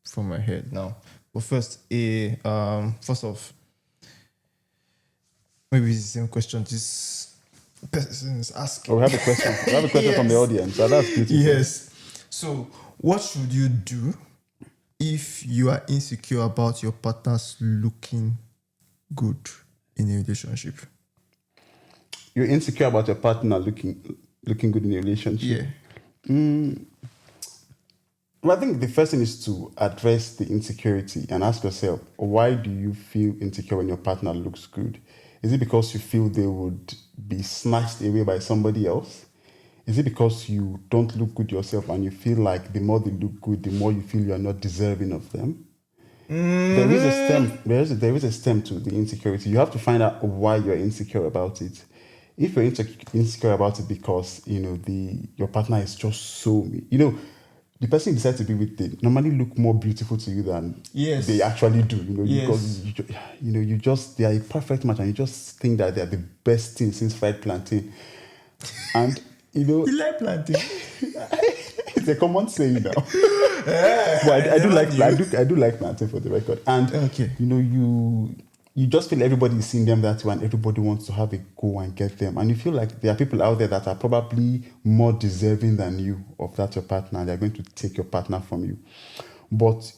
S3: from my head now. But first, first off, maybe it's the same question this person is asking.
S4: Oh, we have a question. We have a question from the audience. So that's beautiful.
S3: Yes. So, what should you do if you are insecure about your partner's looking good in a relationship?
S4: You're insecure about your partner looking good in a relationship?
S3: Yeah.
S4: Well, I think the first thing is to address the insecurity and ask yourself, why do you feel insecure when your partner looks good? Is it because you feel they would be snatched away by somebody else? Is it because you don't look good yourself and you feel like the more they look good, the more you feel you are not deserving of them? There is a stem to the insecurity. You have to find out why you're insecure about it. If you're insecure about it because your partner is just so the person you decide to be with, they normally look more beautiful to you than they actually do. Because they are a perfect match, and you just think that they are the best thing since fried plantain. And
S3: You like plantain?
S4: it's a common saying now. But I do like plantain for the record. And
S3: okay.
S4: You just feel everybody is seeing them that way and everybody wants to have a go and get them. And you feel like there are people out there that are probably more deserving than you of that your partner, and they're going to take your partner from you. But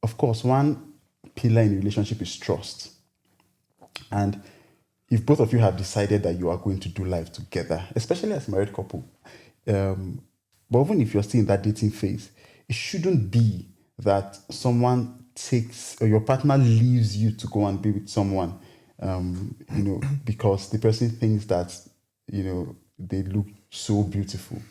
S4: of course, one pillar in a relationship is trust. And if both of you have decided that you are going to do life together, especially as a married couple, but even if you're still in that dating phase, it shouldn't be that someone takes or your partner leaves you to go and be with someone, because the person thinks that they look so beautiful.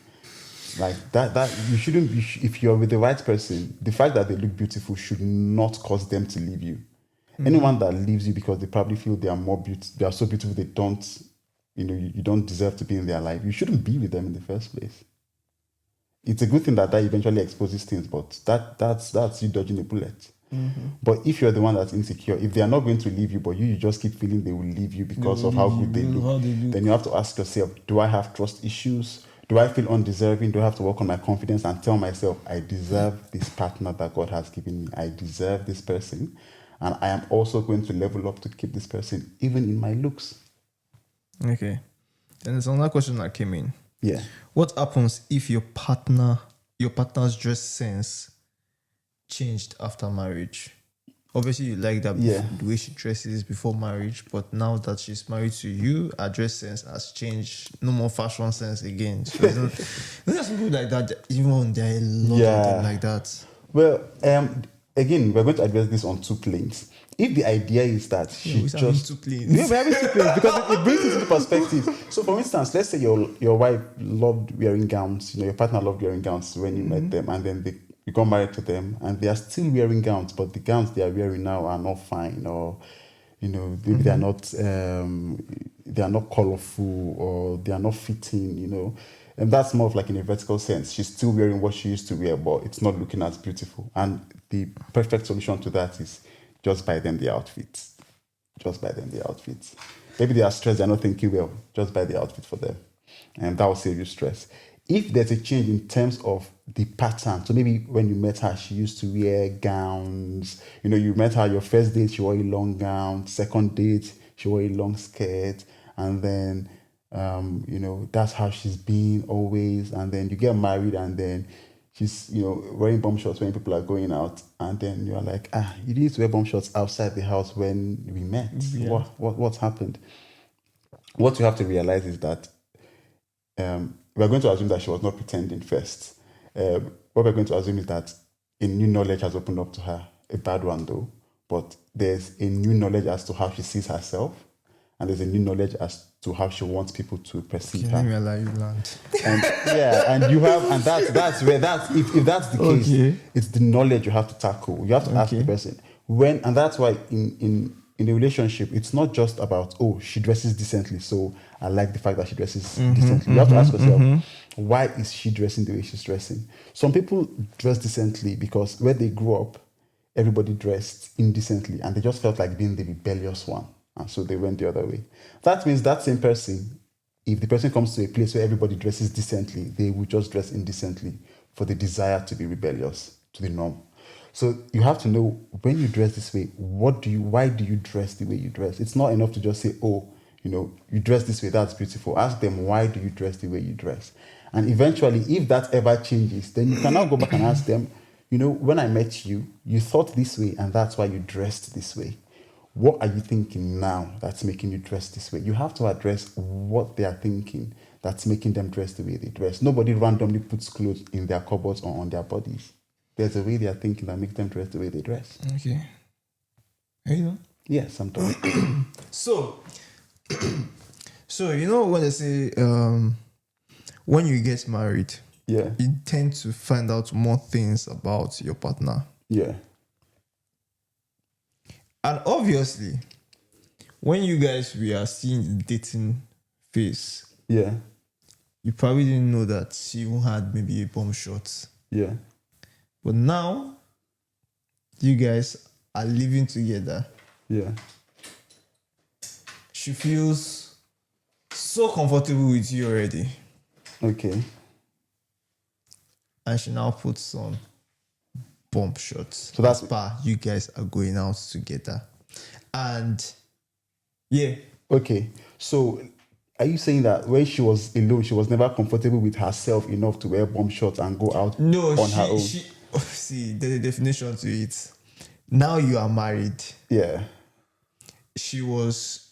S4: Like that you shouldn't be. If you're with the right person, the fact that they look beautiful should not cause them to leave you. Anyone that leaves you because they probably feel they are so beautiful they don't, you don't deserve to be in their life, you shouldn't be with them in the first place. It's a good thing that eventually exposes things, but that's you dodging a bullet. But if you're the one that's insecure, if they are not going to leave you, but you just keep feeling they will leave you because of how good they look, then you have to ask yourself, do I have trust issues? Do I feel undeserving? Do I have to work on my confidence and tell myself, I deserve this partner that God has given me. I deserve this person. And I am also going to level up to keep this person, even in my looks.
S3: Okay. Then there's another question that came in.
S4: Yeah.
S3: What happens if your partner's dress sense changed after marriage? Obviously, you like that
S4: Yeah.
S3: the way she dresses before marriage, but now that she's married to you, her dress sense has changed. No more fashion sense again. So it's not, there's some people like that. Even there are a lot of them like that.
S4: Well, again, we're going to address this on two planes. If the idea is that she
S3: we're having
S4: just
S3: two planes.
S4: Yeah, we're having two planes because it brings it into perspective. So, for instance, let's say your wife loved wearing gowns. Your partner loved wearing gowns when you met them, and then you got married to them, and they are still wearing gowns, but the gowns they are wearing now are not fine, or maybe they are not colorful, or they are not fitting. And that's more of like in a vertical sense. She's still wearing what she used to wear, but it's not looking as beautiful. And the perfect solution to that is just buy them the outfits. Just buy them the outfits. Maybe they are stressed, they're not thinking well. Just buy the outfit for them. And that will save you stress. If there's a change in terms of the pattern, so maybe when you met her, she used to wear gowns. You met her your first date, she wore a long gown. Second date, she wore a long skirt. And then that's how she's been always. And then you get married, and then she's wearing bomb shorts when people are going out, and then you're like, you didn't wear bomb shorts outside the house when we met.
S3: Yeah.
S4: What's happened? What you have to realize is that we're going to assume that she was not pretending first. What we're going to assume is that a new knowledge has opened up to her, a bad one though, but there's a new knowledge as to how she sees herself, and there's a new knowledge as to how she wants people to perceive her.
S3: Let me allow you land.
S4: And you have, and that's where if that's the case, it's the knowledge you have to tackle. You have to ask the person and that's why in a relationship, it's not just about, she dresses decently, so I like the fact that she dresses decently. You have to ask yourself, why is she dressing the way she's dressing? Some people dress decently because where they grew up, everybody dressed indecently, and they just felt like being the rebellious one. And so they went the other way. That means that same person, if the person comes to a place where everybody dresses decently, they will just dress indecently for the desire to be rebellious to the norm. So you have to know, when you dress this way, why do you dress the way you dress? It's not enough to just say, you dress this way, that's beautiful. Ask them, why do you dress the way you dress? And eventually, if that ever changes, then you can now go back and ask them, when I met you, you thought this way, and that's why you dressed this way. What are you thinking now that's making you dress this way? You have to address what they are thinking that's making them dress the way they dress. Nobody randomly puts clothes in their cupboards or on their bodies. There's a way they are thinking that makes them dress the way they dress.
S3: Okay. Are you done?
S4: Yes, I'm done.
S3: So when they say when you get married,
S4: Yeah.
S3: you tend to find out more things about your partner.
S4: Yeah.
S3: And obviously, when you guys were seeing the dating phase,
S4: Yeah.
S3: you probably didn't know that she even had maybe a bomb shot.
S4: Yeah.
S3: But now, you guys are living together.
S4: Yeah.
S3: She feels so comfortable with you already.
S4: Okay.
S3: And she now puts on bomb shots.
S4: So that's
S3: you guys are going out together. And yeah.
S4: Okay. So are you saying that when she was alone, she was never comfortable with herself enough to wear bomb shorts and go out on her own?
S3: See, there's a definition to it. Now you are married.
S4: Yeah.
S3: She used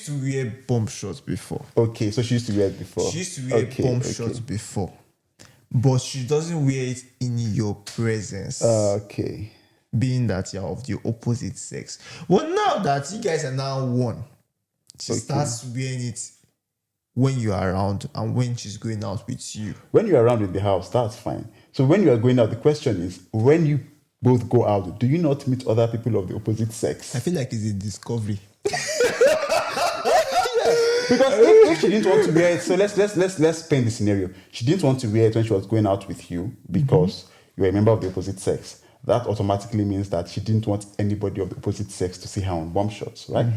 S3: to wear bomb shorts before.
S4: Okay, so she used to wear it before.
S3: She used to wear bomb shorts before. But she doesn't wear it in your presence.
S4: Okay.
S3: Being that you're of the opposite sex. Well, now that you guys are now one, she starts wearing it when you are around and when she's going out with you.
S4: When you're around in the house, that's fine. So when you are going out, the question is, when you both go out, do you not meet other people of the opposite sex?
S3: I feel like it's a discovery.
S4: Because if she didn't want to wear it, so let's paint the scenario. She didn't want to wear it when she was going out with you because you're a member of the opposite sex. That automatically means that she didn't want anybody of the opposite sex to see her on bomb shots, right?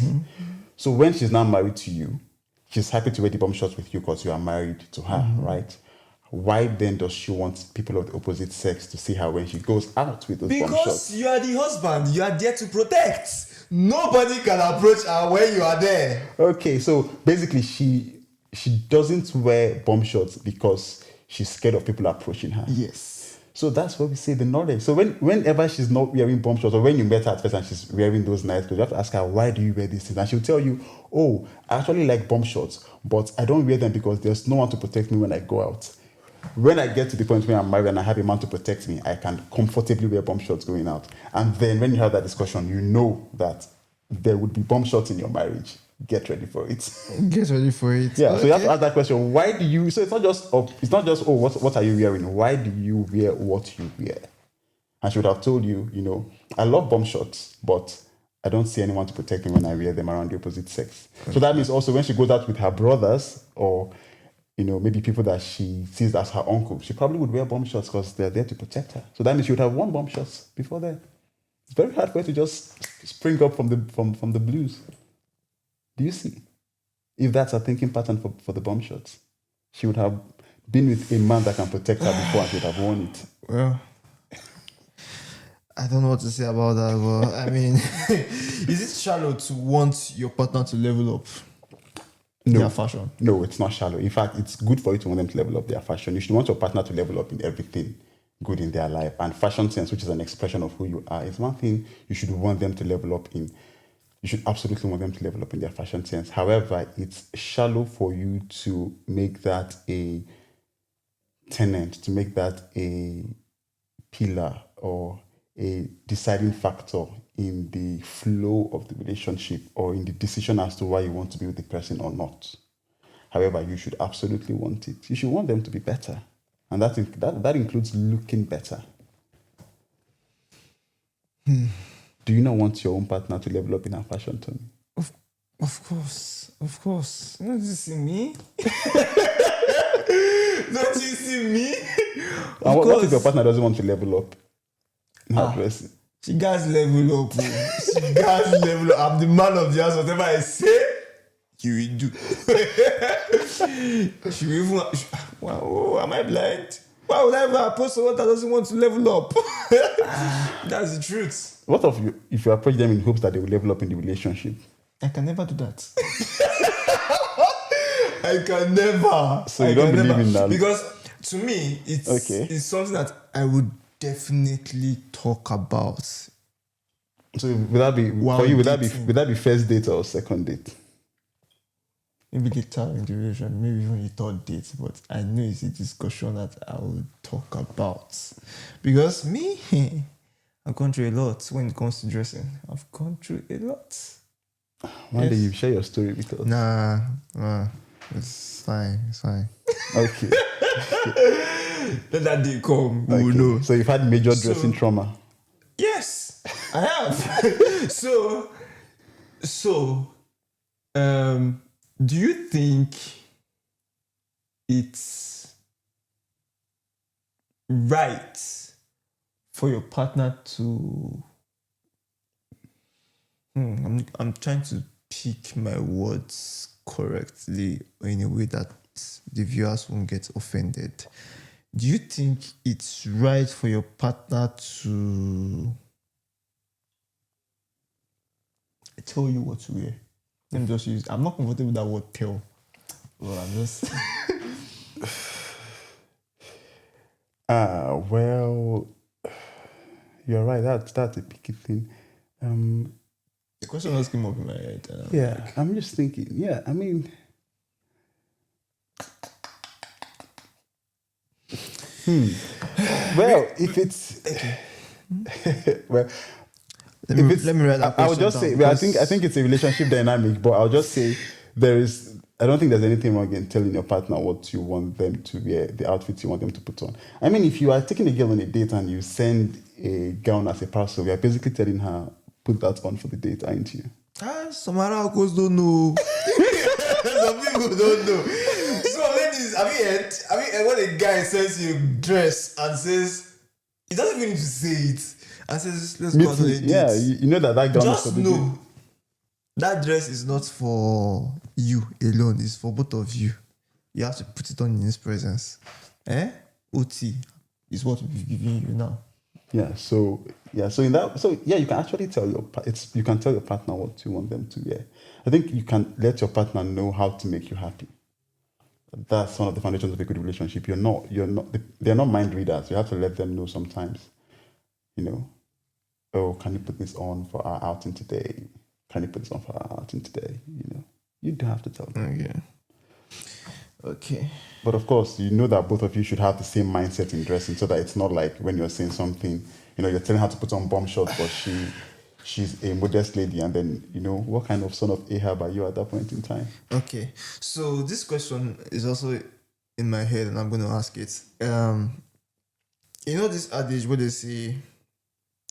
S4: So when she's now married to you, she's happy to wear the bomb shots with you because you are married to her, right? Why then does she want people of the opposite sex to see her when she goes out with those bomb shots?
S3: Because you are the husband, you are there to protect. Nobody can approach her when you are there.
S4: Okay, so basically she doesn't wear bomb shots because she's scared of people approaching her.
S3: Yes.
S4: So that's what we say, the knowledge. So whenever she's not wearing bomb shorts, or when you met her at first and she's wearing those nice clothes, you have to ask her, why do you wear these things? And she'll tell you, oh, I actually like bomb shorts, but I don't wear them because there's no one to protect me when I go out. When I get to the point where I'm married and I have a man to protect me, I can comfortably wear bomb shorts going out. And then when you have that discussion, you know that there would be bomb shorts in your marriage. Get ready for it.
S3: Get ready for it.
S4: Yeah,
S3: Okay.
S4: so you have to ask that question. Why do you? So it's not just oh, what are you wearing? Why do you wear what you wear? And she would have told you, I love bomb shorts, but I don't see anyone to protect me when I wear them around the opposite sex. Okay. So that means also when she goes out with her brothers or maybe people that she sees as her uncle, she probably would wear bomb shorts because they're there to protect her. So that means she would have worn bomb shorts before then. It's very hard for her to just spring up from the blues. Do you see? If that's her thinking pattern for the bomb shots, she would have been with a man that can protect her before and she would have worn it.
S3: Well, I don't know what to say about that, but I mean, is it shallow to want your partner to level up their fashion?
S4: No, it's not shallow. In fact, it's good for you to want them to level up their fashion. You should want your partner to level up in everything good in their life. And fashion sense, which is an expression of who you are, is one thing you should want them to level up in. You should absolutely want them to level up in their fashion sense. However, it's shallow for you to make that a tenet, to make that a pillar or a deciding factor in the flow of the relationship or in the decision as to why you want to be with the person or not. However, you should absolutely want it. You should want them to be better. And that includes looking better. Do you not want your own partner to level up in her fashion, Tony?
S3: Of course. Don't you see me? Don't you see me?
S4: What if your partner doesn't want to level up in her dressing?
S3: She got level up. She got level up. I'm the man of the house. Whatever I say, you will do. She will even... Wow, am I blind? Why would I ever approach someone that doesn't want to level up? That's the truth.
S4: What if you approach them in hopes that they will level up in the relationship?
S3: I can never do that. I can never.
S4: So you don't believe in that?
S3: Because to me, it's something that I would definitely talk about.
S4: So would that be for you? Would that be first date or second date?
S3: Maybe later in the relationship, maybe even a third date, but I know it's a discussion that I will talk about. Because me, I've gone through a lot when it comes to dressing. I've gone through a lot.
S4: One day you share your story with us.
S3: Nah, it's fine.
S4: Okay.
S3: Let that day come, we will know.
S4: So you've had major dressing trauma?
S3: Yes, I have. So, do you think it's right for your partner to... I'm trying to pick my words correctly in a way that the viewers won't get offended. Do you think it's right for your partner to tell you what to wear? Let me just use... I'm not comfortable with that word tell. Well, I'm just...
S4: Well, you're right. That's a picky thing.
S3: The question just came up in my head.
S4: Yeah, I'm just thinking. Yeah, I mean... Well, if it's... well...
S3: Let me write that question.
S4: I would just say, well, I think it's a relationship dynamic, but I'll just say I don't think there's anything wrong in telling your partner what you want them to wear, the outfits you want them to put on. I mean, if you are taking a girl on a date and you send a gown as a parcel, you're basically telling her, put that on for the date, aren't you?
S3: Some Araukos don't know. Some people don't know. So ladies, have you heard when a guy sends you a dress and says, he doesn't even need to say it, and says, let's go out on a date.
S4: Yeah, you know that gown
S3: just
S4: is for the
S3: know
S4: date.
S3: That dress is not for you alone, it's for both of you. You have to put it on in his presence. OT is what we're giving you now.
S4: You can actually tell you can tell your partner what you want them to wear. I think you can let your partner know how to make you happy. That's one of the foundations of a good relationship. They're not mind readers. You have to let them know sometimes, you know, oh, can you put this on for our outing today? Can you put this on for our outing today? You don't have to tell them.
S3: Okay.
S4: But of course, you know that both of you should have the same mindset in dressing, so that it's not like when you're saying something, you're telling her to put on bomb shorts, but she's a modest lady, and then what kind of son of Ahab are you at that point in time?
S3: Okay. So this question is also in my head, and I'm going to ask it. This adage where they say,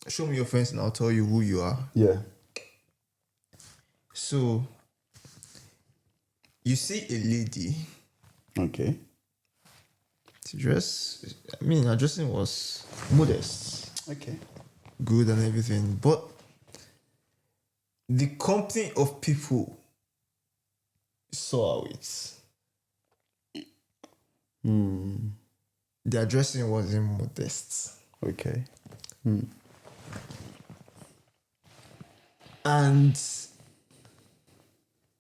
S3: "Show me your friends, and I'll tell you who you are."
S4: Yeah.
S3: So you see a lady.
S4: Okay.
S3: Her dressing was modest.
S4: Okay.
S3: Good and everything. But the company of people saw her with. Their dressing wasn't modest.
S4: Okay.
S3: And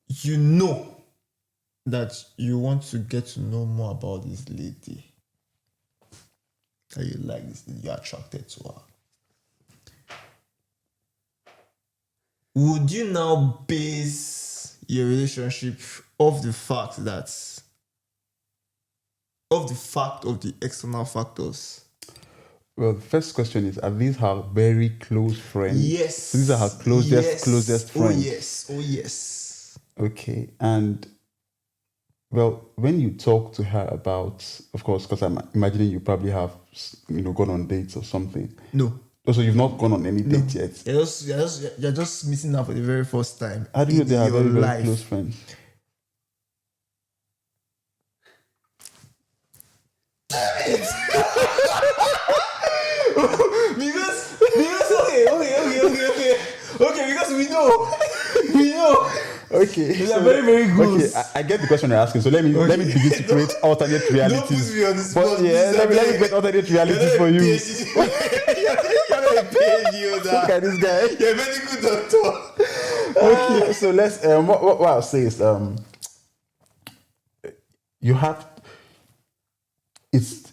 S3: you know that you want to get to know more about this lady. That you like this lady, you're attracted to her. Would you now base your relationship of the fact of the external factors?
S4: Well, the first question is, are these her very close friends?
S3: Yes.
S4: So these are her closest friends.
S3: Oh yes.
S4: Okay. And well, when you talk to her about, of course, because I'm imagining you probably have, gone on dates or something.
S3: No.
S4: So you've not gone on any date yet?
S3: You're just meeting her for the very first time.
S4: How do you know they are very, very close friends?
S3: Okay, because we know.
S4: Okay,
S3: they are very, very close.
S4: Okay, I get the question you're asking. So let me begin to create alternate realities.
S3: Don't put me on the spot.
S4: Let me create alternate realities for you.
S3: You're a PhD.
S4: Look at this guy.
S3: You're a medical doctor.
S4: Okay, so let's. What I'll say is, you have. It's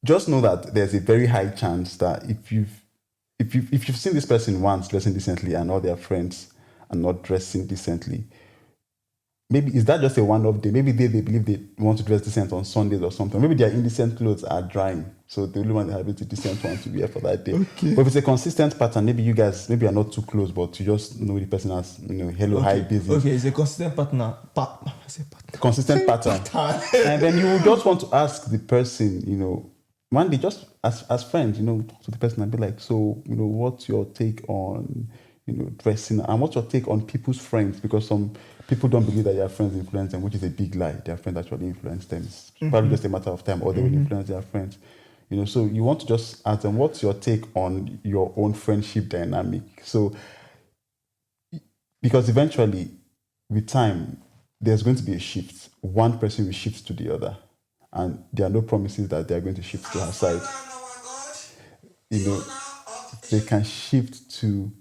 S4: just know that there's a very high chance that if you've seen this person once dressing decently and all their friends are not dressing decently, maybe is that just a one-off day? Maybe they believe they want to dress decent on Sundays or something. Maybe their indecent clothes are drying, so they only want to have a decent one to wear for that day.
S3: Okay.
S4: But if it's a consistent pattern, maybe you guys are not too close, but you just know the person as hello, hi, busy.
S3: Okay, it's a consistent pattern.
S4: Consistent pattern. And then you will just want to ask the person, one day, just as friends, talk to the person and be like, so, what's your take on, dressing, and what's your take on people's friends? Because some people don't believe that their friends influence them, which is a big lie. Their friends actually influence them. It's probably just a matter of time, or they will influence their friends. So you want to just ask them, what's your take on your own friendship dynamic? So, because eventually, with time, there's going to be a shift. One person will shift to the other. And there are no promises that they're going to shift to her side. They can shift to,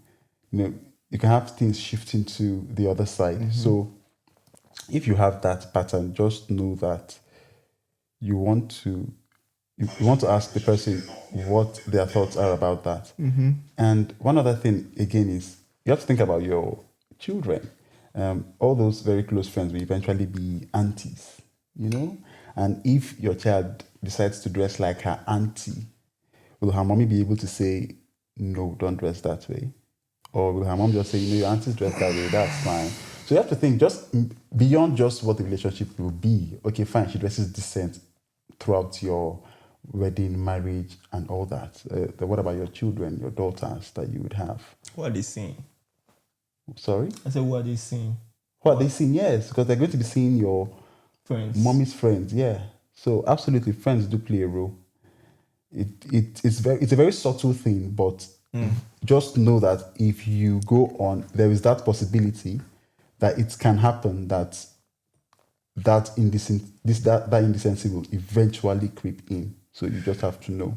S4: you can have things shifting to the other side. So if you have that pattern, just know that you want to ask the person what their thoughts are about that. And one other thing, again, is you have to think about your children. All those very close friends will eventually be aunties, And if your child decides to dress like her auntie, will her mommy be able to say, no, don't dress that way? Or will her mom just say, your auntie's dress that way, that's fine? So you have to think just beyond just what the relationship will be. Okay, fine, she dresses decent throughout your wedding, marriage, and all that. What about your children, your daughters that you would have?
S3: What are they saying?
S4: Sorry?
S3: I said, what are they saying?
S4: What are they seeing? Yes, because they're going to be seeing your
S3: friends.
S4: Mommy's friends, yeah. So absolutely, friends do play a role. It's a very subtle thing, but just know that if you go on, there is that possibility that it can happen that indecency will eventually creep in. So you just have to know.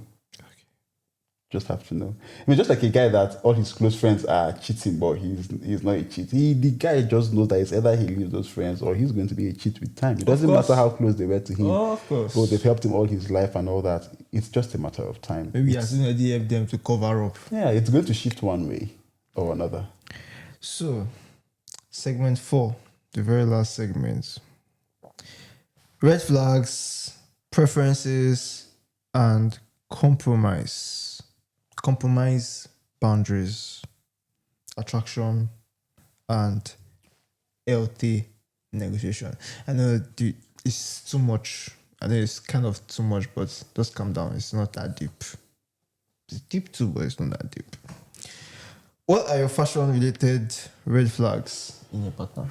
S4: Just have to know. I mean, just like a guy that all his close friends are cheating, but he's not a cheat. The guy just knows that it's either he leaves those friends or he's going to be a cheat with time. It doesn't matter how close they were to him.
S3: Oh, of course.
S4: Or they've helped him all his life and all that. It's just a matter of time.
S3: Maybe as soon as they help them to cover up.
S4: Yeah, it's going to shift one way or another.
S3: So, segment 4, the very last segment. Red flags, preferences, and compromise. Compromise boundaries, attraction, and healthy negotiation. I know it's too much. I know it's kind of too much, but just calm down. It's not that deep. It's deep too, but it's not that deep. What are your fashion-related red flags in your partner?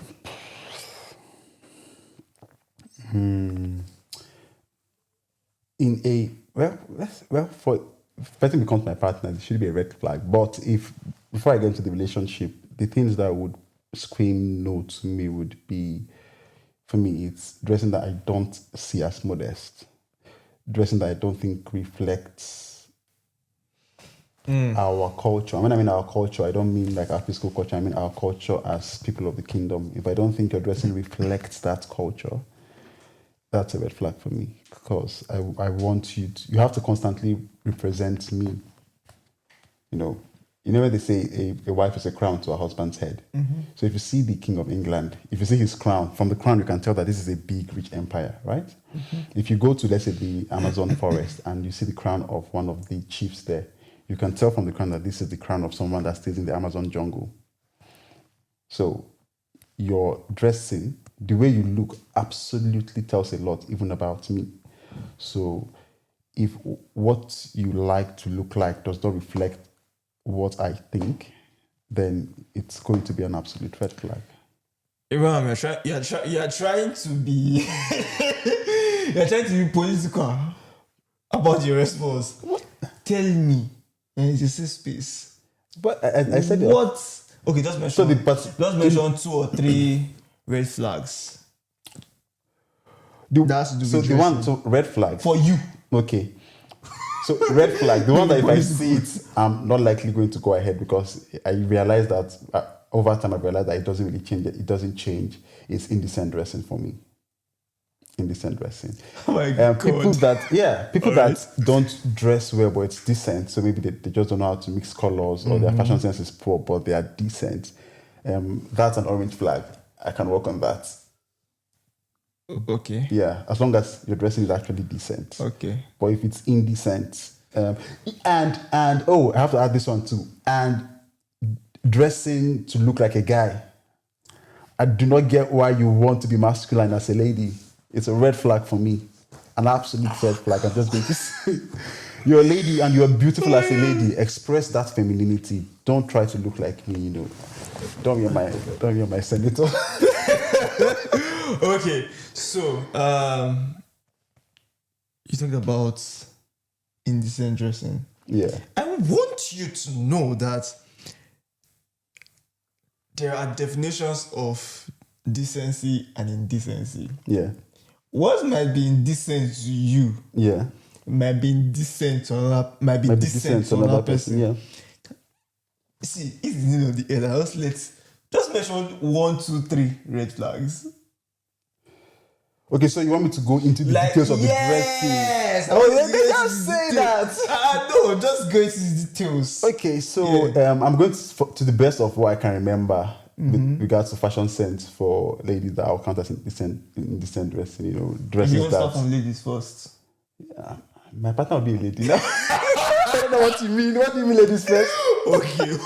S4: For if person becomes my partner, it should be a red flag. But if before I get into the relationship, the things that would scream no to me would be, for me, it's dressing that I don't see as modest, dressing that I don't think reflects our culture. When I mean our culture, I don't mean like our physical culture. I mean our culture as people of the kingdom. If I don't think your dressing reflects that culture, that's a red flag for me, because I want you have to constantly represent me. You know when they say a wife is a crown to her husband's head. Mm-hmm. So if you see the King of England, if you see his crown, from the crown you can tell that this is a big, rich empire, right? Mm-hmm. If you go to, let's say, the Amazon forest and you see the crown of one of the chiefs there, you can tell from the crown that this is the crown of someone that stays in the Amazon jungle. So your dressing, the way you look, absolutely tells a lot, even about me. So if what you like to look like does not reflect what I think, then it's going to be an absolute red flag.
S3: Abraham, you're trying to be you're trying to be political about your response. What? Tell me, and it's a safe space.
S4: But I said
S3: what? Okay, just mention. Just mention 2 or 3 red flags.
S4: So red flag
S3: for you.
S4: Okay. So red flag, the one that if I see it, I'm not likely going to go ahead, because I realize that over time I realized that it doesn't really change. It doesn't change. It's indecent dressing for me. Indecent dressing.
S3: Oh my God.
S4: People that don't dress well, but it's decent. So maybe they just don't know how to mix colors, or their fashion sense is poor, but they are decent. That's an orange flag. I can work on that.
S3: Okay.
S4: Yeah, as long as your dressing is actually decent.
S3: Okay.
S4: But if it's indecent, and I have to add this one too. And dressing to look like a guy. I do not get why you want to be masculine as a lady. It's a red flag for me. An absolute red flag. I'm just going to say, you're a lady and you're beautiful as a lady. Express that femininity. Don't try to look like me. Don't be my senator.
S3: Okay, so you talked about indecent dressing.
S4: Yeah.
S3: I want you to know that there are definitions of decency and indecency.
S4: Yeah.
S3: What might be indecent to you, might be indecent to another, might be decent to another person.
S4: Yeah.
S3: See, it's the end of the air. Just mention 1, 2, 3 red flags.
S4: Okay, so you want me to go into the details of the dressing?
S3: Yes.
S4: Just say that.
S3: No, just go into the details.
S4: Okay, so I'm going to the best of what I can remember with regards to fashion sense for ladies that I'll count as indecent dressing. Dresses
S3: you want to start from ladies first?
S4: Yeah, my partner will be a lady now. I don't know what you mean. What do you mean, ladies first?
S3: Okay.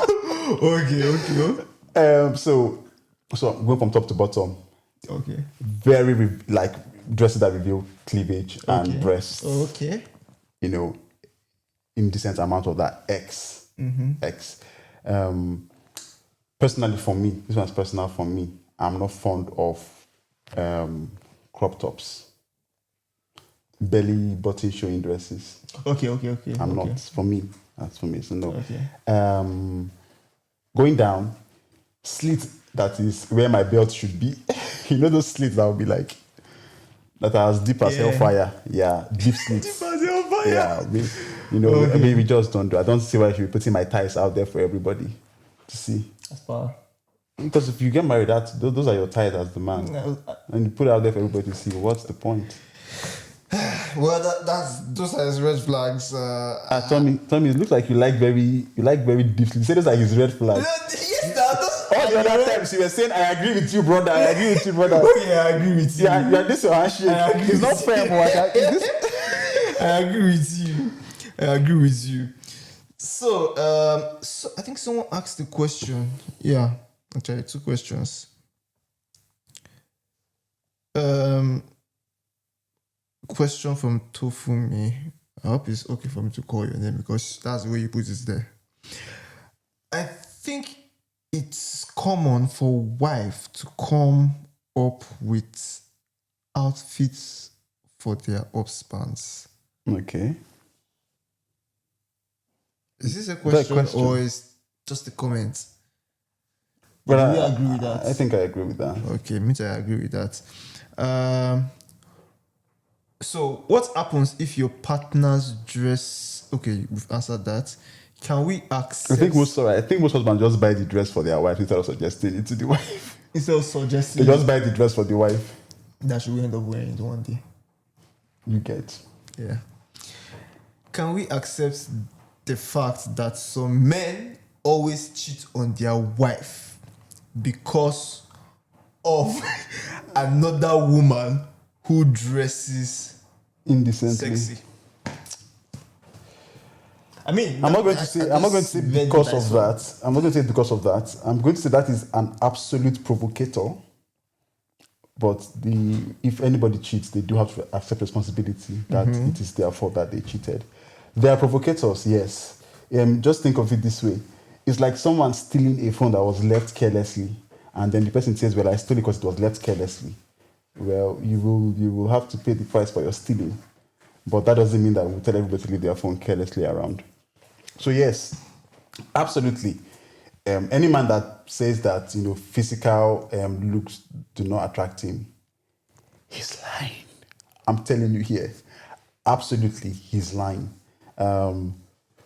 S4: So I'm going from top to bottom.
S3: Okay.
S4: Very dresses that reveal cleavage and breasts.
S3: Okay.
S4: Indecent amount of that X. Personally, for me, this one's personal for me. I'm not fond of crop tops, belly button showing dresses.
S3: Okay.
S4: I'm not. For me, that's for me. So no.
S3: Okay.
S4: Going down, slit that is where my belt should be. Those slits that will be like, that are as deep as hellfire. Yeah, deep slits.
S3: Deep as hellfire.
S4: Yeah, You know,
S3: Okay.
S4: maybe we just don't do. I don't see why I should be putting my ties out there for everybody to see.
S3: That's power.
S4: Because if you get married, those are your ties as the man, and you put it out there for everybody to see. What's the point?
S3: Well, those are his red flags.
S4: Tommy, it looks like you like very deeply. You say those are his red flags.
S3: Yes, those
S4: All the other times you were saying, "I agree with you, brother. I agree with you, brother."
S3: Oh yeah, I agree with you.
S4: Yeah, this is your handshake. It's not fair, but
S3: I agree with you. I agree with you. So, I think someone asked the question. Yeah, actually, 2 questions. Question from Tofumi. I hope it's okay for me to call your name because that's the way you put it there. I think it's common for wife to come up with outfits for their husbands.
S4: Okay.
S3: Is this a question, or is just a comment?
S4: But
S3: do you agree with that?
S4: I think I agree with that.
S3: Okay, me too, I agree with that. So what happens if your partner's dress? Okay, we've answered that. Can we accept?
S4: I think most husbands just buy the dress for their wife instead of suggesting it to the wife.
S3: Instead of
S4: They
S3: suggesting
S4: just buy the dress for the wife.
S3: that should end up wearing it one day.
S4: You get.
S3: Yeah. Can we accept the fact that some men always cheat on their wife because of another woman who dresses
S4: Indecently.
S3: sexy? I mean,
S4: I'm not going to say because of that. I'm not going to say because of that. I'm going to say that is an absolute provocator. But if anybody cheats, they do have to accept responsibility that it is their fault that they cheated. They are provocators, yes. Just think of it this way. It's like someone stealing a phone that was left carelessly, and then the person says, "Well, I stole it because it was left carelessly." Well, you will have to pay the price for your stealing. But that doesn't mean that we'll tell everybody to leave their phone carelessly around. So yes, absolutely. Any man that says that physical looks do not attract him, he's lying. I'm telling you here, absolutely, he's lying.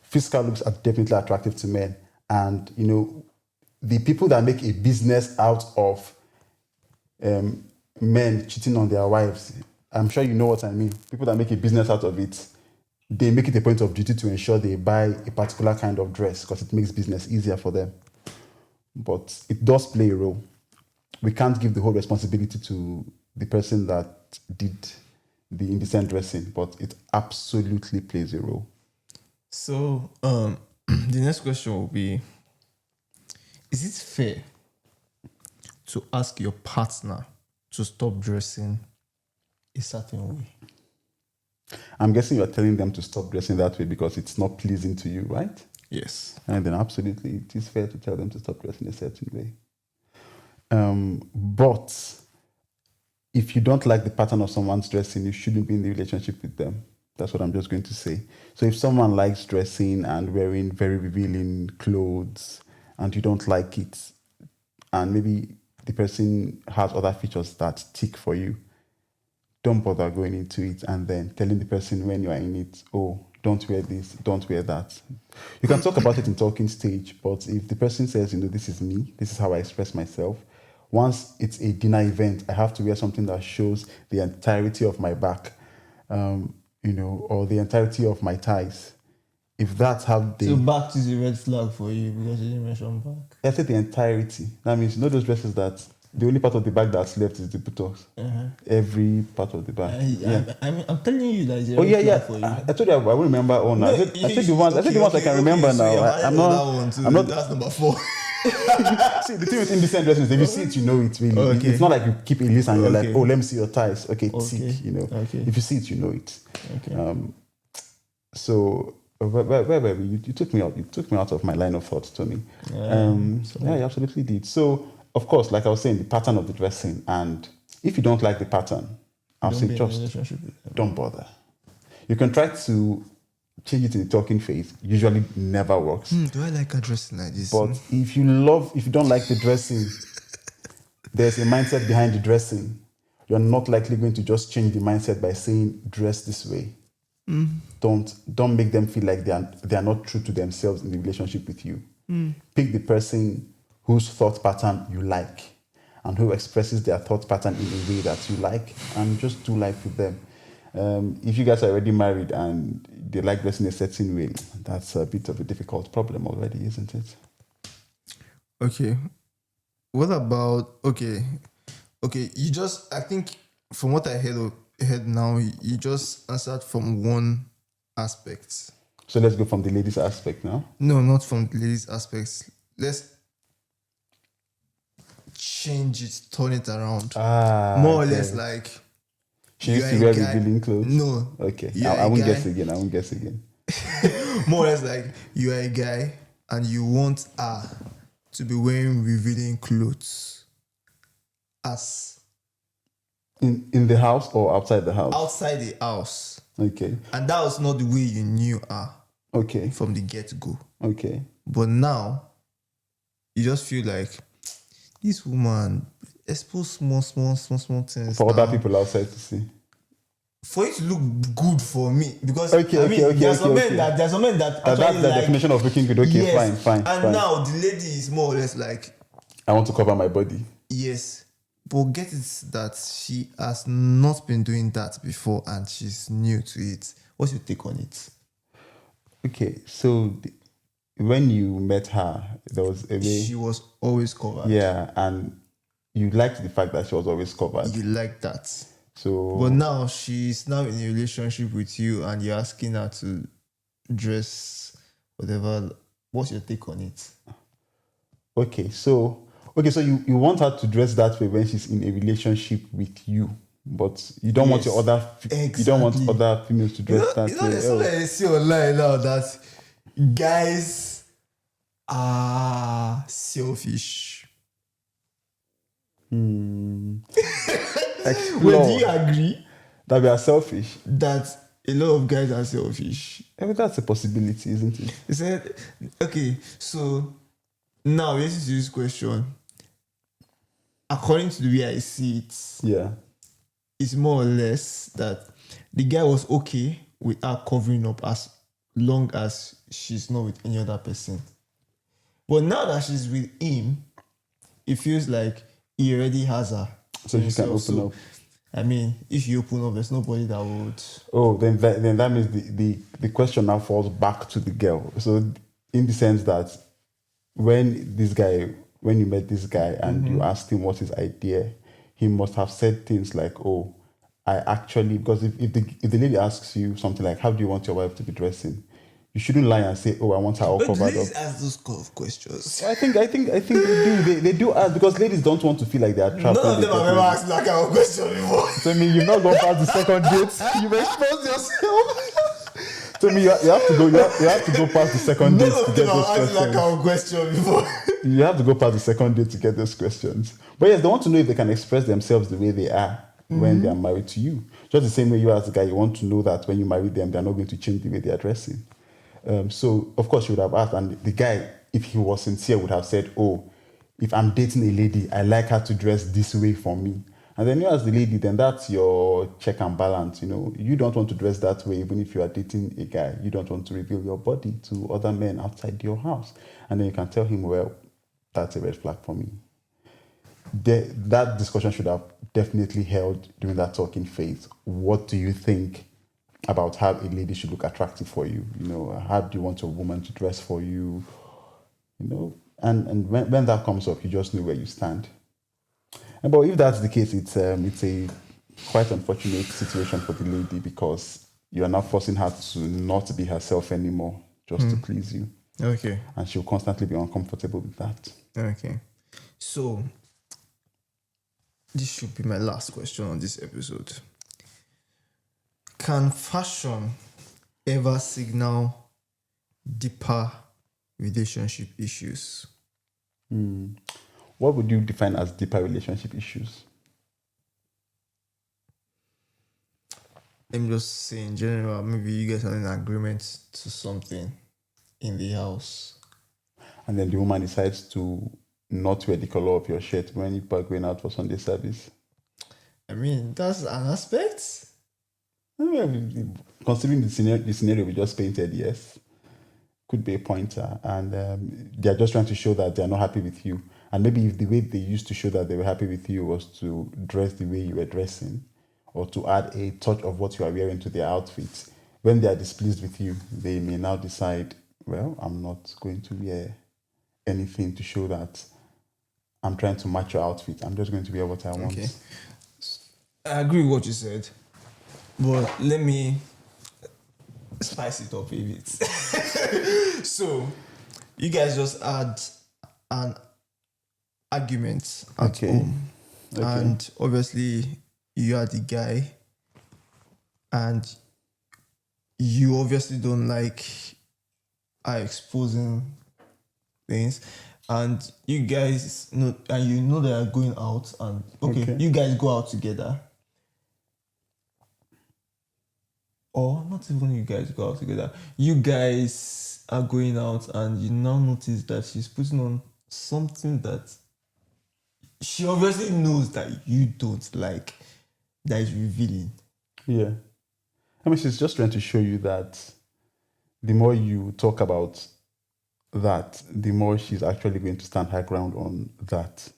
S4: Physical looks are definitely attractive to men, and the people that make a business out of men cheating on their wives, I'm sure you know what I mean. People that make a business out of it, they make it a point of duty to ensure they buy a particular kind of dress because it makes business easier for them. But it does play a role. We can't give the whole responsibility to the person that did the indecent dressing, but it absolutely plays a role.
S3: So, the next question will be, is it fair to ask your partner to stop dressing a certain way?
S4: I'm guessing you're telling them to stop dressing that way because it's not pleasing to you, right?
S3: Yes.
S4: And then absolutely, it is fair to tell them to stop dressing a certain way. But if you don't like the pattern of someone's dressing, you shouldn't be in the relationship with them. That's what I'm just going to say. So if someone likes dressing and wearing very revealing clothes and you don't like it, and maybe the person has other features that tick for you, don't bother going into it and then telling the person when you are in it, "Oh, don't wear this, don't wear that." You can talk about it in talking stage, but if the person says, "This is me, this is how I express myself," once it's a dinner event, I have to wear something that shows the entirety of my back, or the entirety of my thighs. If that's how they...
S3: So back is a red flag for you because you didn't mention back.
S4: I said the entirety. That means, those dresses that the only part of the back that's left is the buttocks. Every part of the back.
S3: I'm telling you that it's a red flag for you.
S4: I told you I won't remember all now. I said the ones I can remember now. I'm not.
S3: That's number 4.
S4: See, the thing with indecent dressing is if you see it, you know it really.
S3: Okay.
S4: It's not like you keep a list and you're like,
S3: Okay.
S4: "Oh, let me see your thighs." Okay,
S3: Okay.
S4: tick,
S3: Okay.
S4: If you see it, you know it.
S3: Okay.
S4: So where were we? You took me out. You took me out of my line of thought, Tony. Yeah, you absolutely did. So of course, like I was saying, the pattern of the dressing, and if you don't like the pattern, I'll say just don't bother. You can try to change it in the talking phase. Usually never works.
S3: Do I like a dressing like this?
S4: But if you don't like the dressing, there's a mindset behind the dressing. You're not likely going to just change the mindset by saying dress this way. Don't make them feel like they are not true to themselves in the relationship with you. Pick the person whose thought pattern you like and who expresses their thought pattern in a way that you like, and just do life with them. If you guys are already married and they like dressing a certain way, that's a bit of a difficult problem already, isn't it?
S3: Okay. What about okay? You just, I think from what I heard now, you just answered from one aspect.
S4: So let's go from the ladies' aspect now.
S3: No, not from the ladies' aspects. Let's change it, turn it around. More or less like
S4: she used
S3: you
S4: to
S3: are
S4: wear
S3: a guy-
S4: revealing clothes.
S3: No.
S4: Okay.
S3: You
S4: I
S3: are a
S4: won't
S3: guy-
S4: guess again. I won't guess again.
S3: More or less like you are a guy and you want her to be wearing revealing clothes as
S4: In the house or outside the house?
S3: outside the house.
S4: Okay.
S3: And that was not the way you knew her
S4: Okay.
S3: from the get-go.
S4: Okay.
S3: But now, you just feel like this woman expose small things
S4: For other
S3: now.
S4: people outside to see.
S3: For it to look good for me, because
S4: Okay.
S3: there's some men that
S4: That's
S3: actually
S4: the
S3: like,
S4: definition of looking good. Okay,
S3: yes.
S4: fine.
S3: And now the lady is more or less like,
S4: I want to cover my body.
S3: yes, but get it that she has not been doing that before and she's new to it. What's your take on it?
S4: Okay, so when you met her, there was a way.
S3: She was always covered.
S4: Yeah, and you liked the fact that she was always covered.
S3: You like that.
S4: So,
S3: But now she's now in a relationship with you and you're asking her to dress whatever. What's your take on it?
S4: okay, so you want her to dress that way when she's in a relationship with you, but you don't want your other you don't want
S3: Exactly.
S4: other females to dress that way.
S3: There's something I see online now that guys are selfish.
S4: Explore
S3: Well, do you agree
S4: that we are selfish.
S3: that a lot of guys are selfish?
S4: I mean, that's a possibility, isn't it?
S3: He said, okay, so now this is this question. According to the way I see it,
S4: Yeah.
S3: it's more or less that the guy was okay with her covering up as long as she's not with any other person. But now that she's with him, it feels like he already has her.
S4: So you can open up.
S3: I mean, if you open up, there's nobody that would.
S4: Oh, then that means the question now falls back to the girl. So in the sense that when you met this guy and you asked him what his idea, he must have said things like, "Oh, I actually," because if the lady asks you something like, "How do you want your wife to be dressing?" You shouldn't lie and say, "Oh, I want her all
S3: But
S4: covered
S3: ladies
S4: up."
S3: ask those kind of questions.
S4: I think they do. They do ask because ladies don't want to feel like they are trapped.
S3: None
S4: when
S3: of
S4: they
S3: them have
S4: get
S3: ever
S4: married.
S3: asked that kind of question before.
S4: So I mean, you've not gone past the second date. You've exposed yourself. So I mean, you have to go. You have to go past the second date
S3: None
S4: to
S3: of
S4: get
S3: them
S4: those
S3: have asked that
S4: questions.
S3: kind of question before.
S4: You have to go past the second date to get those questions. But yes, they want to know if they can express themselves the way they are when they are married to you. Just the same way you as a guy, you want to know that when you marry them, they're not going to change the way they are dressing. So of course you would have asked, and the guy, if he was sincere, would have said, "Oh, if I'm dating a lady, I like her to dress this way for me." And then you as the lady, then that's your check and balance. You know, you don't want to dress that way, even if you are dating a guy. You don't want to reveal your body to other men outside your house. And then you can tell him, "Well, that's a red flag for me." That discussion should have definitely held during that talking phase. What do you think about how a lady should look attractive for you? You know, how do you want a woman to dress for you? You know, and when that comes up, you just know where you stand. But if that's the case, it's a quite unfortunate situation for the lady because you are now forcing her to not be herself anymore just to please you.
S3: Okay.
S4: And she'll constantly be uncomfortable with that.
S3: Okay. So, this should be my last question on this episode. Can fashion ever signal deeper relationship issues?
S4: What would you define as deeper relationship issues?
S3: Let me just say in general, maybe you guys are in agreement to something in the house.
S4: And then the woman decides to not wear the color of your shirt when you are going out for Sunday service.
S3: I mean, that's an aspect.
S4: Considering the scenario we just painted, yes, could be a pointer. And they're just trying to show that they're not happy with you. And maybe if the way they used to show that they were happy with you was to dress the way you were dressing, or to add a touch of what you are wearing to their outfits, when they are displeased with you, they may now decide, well, I'm not going to wear anything to show that I'm trying to match your outfit. I'm just going to wear what I want.
S3: Okay. I agree with what you said, but let me spice it up a bit. So, you guys just had an argument at
S4: Okay.
S3: home,
S4: Okay.
S3: and obviously you are the guy, and you obviously don't like her exposing things, and you guys know, and you know they are going out, and
S4: Okay.
S3: you guys go out together, or not even you guys go out together. You guys are going out, and you now notice that she's putting on something that she obviously knows that you don't like, that is revealing.
S4: Yeah. I mean, she's just trying to show you that the more you talk about that, the more she's actually going to stand her ground on that.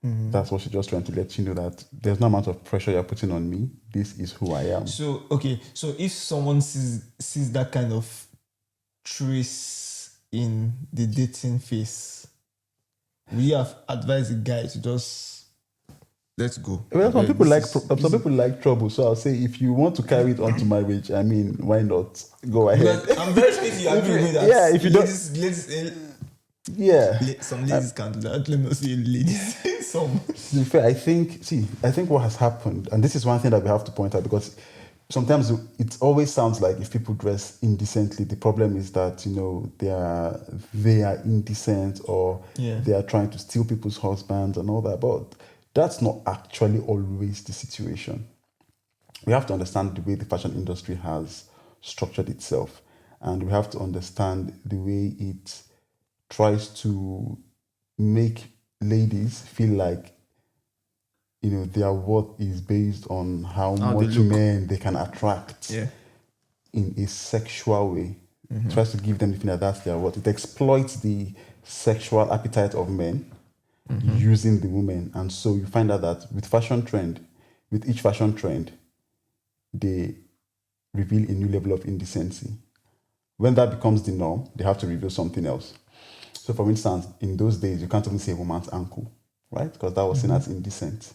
S4: That's what she's just trying to let you know, that there's no amount of pressure you're putting on me. This is who I am.
S3: So so if someone sees that kind of trace in the dating phase, we have advised the guy to just let's go.
S4: Well, some people
S3: This is-
S4: some people like trouble. So I'll say, if you want to carry it on to marriage, I mean, why not? Go ahead.
S3: Because I'm very sure if you agree with that.
S4: Yeah, if you don't-
S3: ladies,
S4: Yeah.
S3: some ladies can do that. Let me not say ladies. Some.
S4: To be fair, I think what has happened, and this is one thing that we have to point out, because sometimes it always sounds like if people dress indecently, the problem is that, they are indecent, or
S3: Yeah.
S4: they are trying to steal people's husbands and all that. But that's not actually always the situation. We have to understand the way the fashion industry has structured itself, and we have to understand the way it tries to make ladies feel like, their worth is based on how
S3: How they
S4: much
S3: look.
S4: men they can attract
S3: Yeah.
S4: in a sexual way. It tries to give them the feeling that that's their worth. It exploits the sexual appetite of men using the women. And so you find out that with each fashion trend, they reveal a new level of indecency. When that becomes the norm, they have to reveal something else. So, for instance, in those days, you can't even see a woman's ankle, right? Because that was seen as indecent.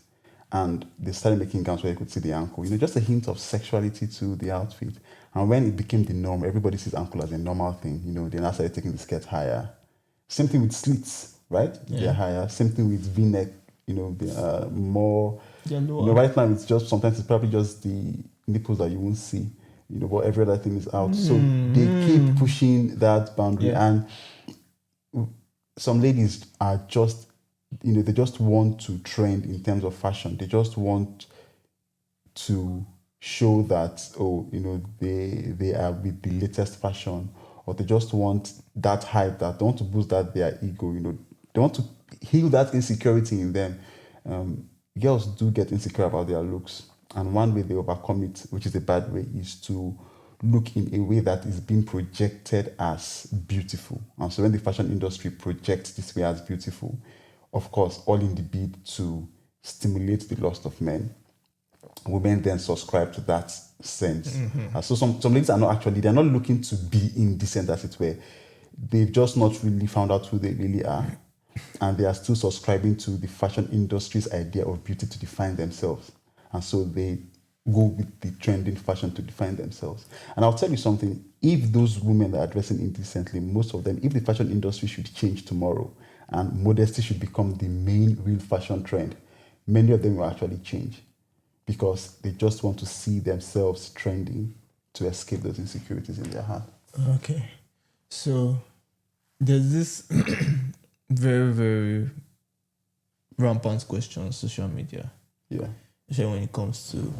S4: And they started making gowns where you could see the ankle. Just a hint of sexuality to the outfit. And when it became the norm, everybody sees ankle as a normal thing. They now started taking the skirt higher. Same thing with slits, right?
S3: Yeah.
S4: They're higher. Same thing with V-neck. They are more.
S3: They're lower.
S4: Right now, sometimes it's probably just the nipples that you won't see. But every other thing is out. So they keep pushing that boundary.
S3: Yeah.
S4: And some ladies are just, they just want to trend in terms of fashion. They just want to show that, they are with the latest fashion, or they just want that hype, that they want to boost their ego. They want to heal that insecurity in them. Girls do get insecure about their looks, and one way they overcome it, which is a bad way, is to look in a way that is being projected as beautiful. And so when the fashion industry projects this way as beautiful, of course, all in the bid to stimulate the lust of men, women then subscribe to that sense. And so some ladies are not actually, they're not looking to be indecent, as it were. They've just not really found out who they really are. And they are still subscribing to the fashion industry's idea of beauty to define themselves. And so they go with the trending fashion to define themselves. And I'll tell you something, if those women are dressing indecently, most of them, if the fashion industry should change tomorrow and modesty should become the main real fashion trend, many of them will actually change, because they just want to see themselves trending to escape those insecurities in their heart.
S3: Okay. So there's this very, very rampant question on social media.
S4: Yeah.
S3: Especially when it comes to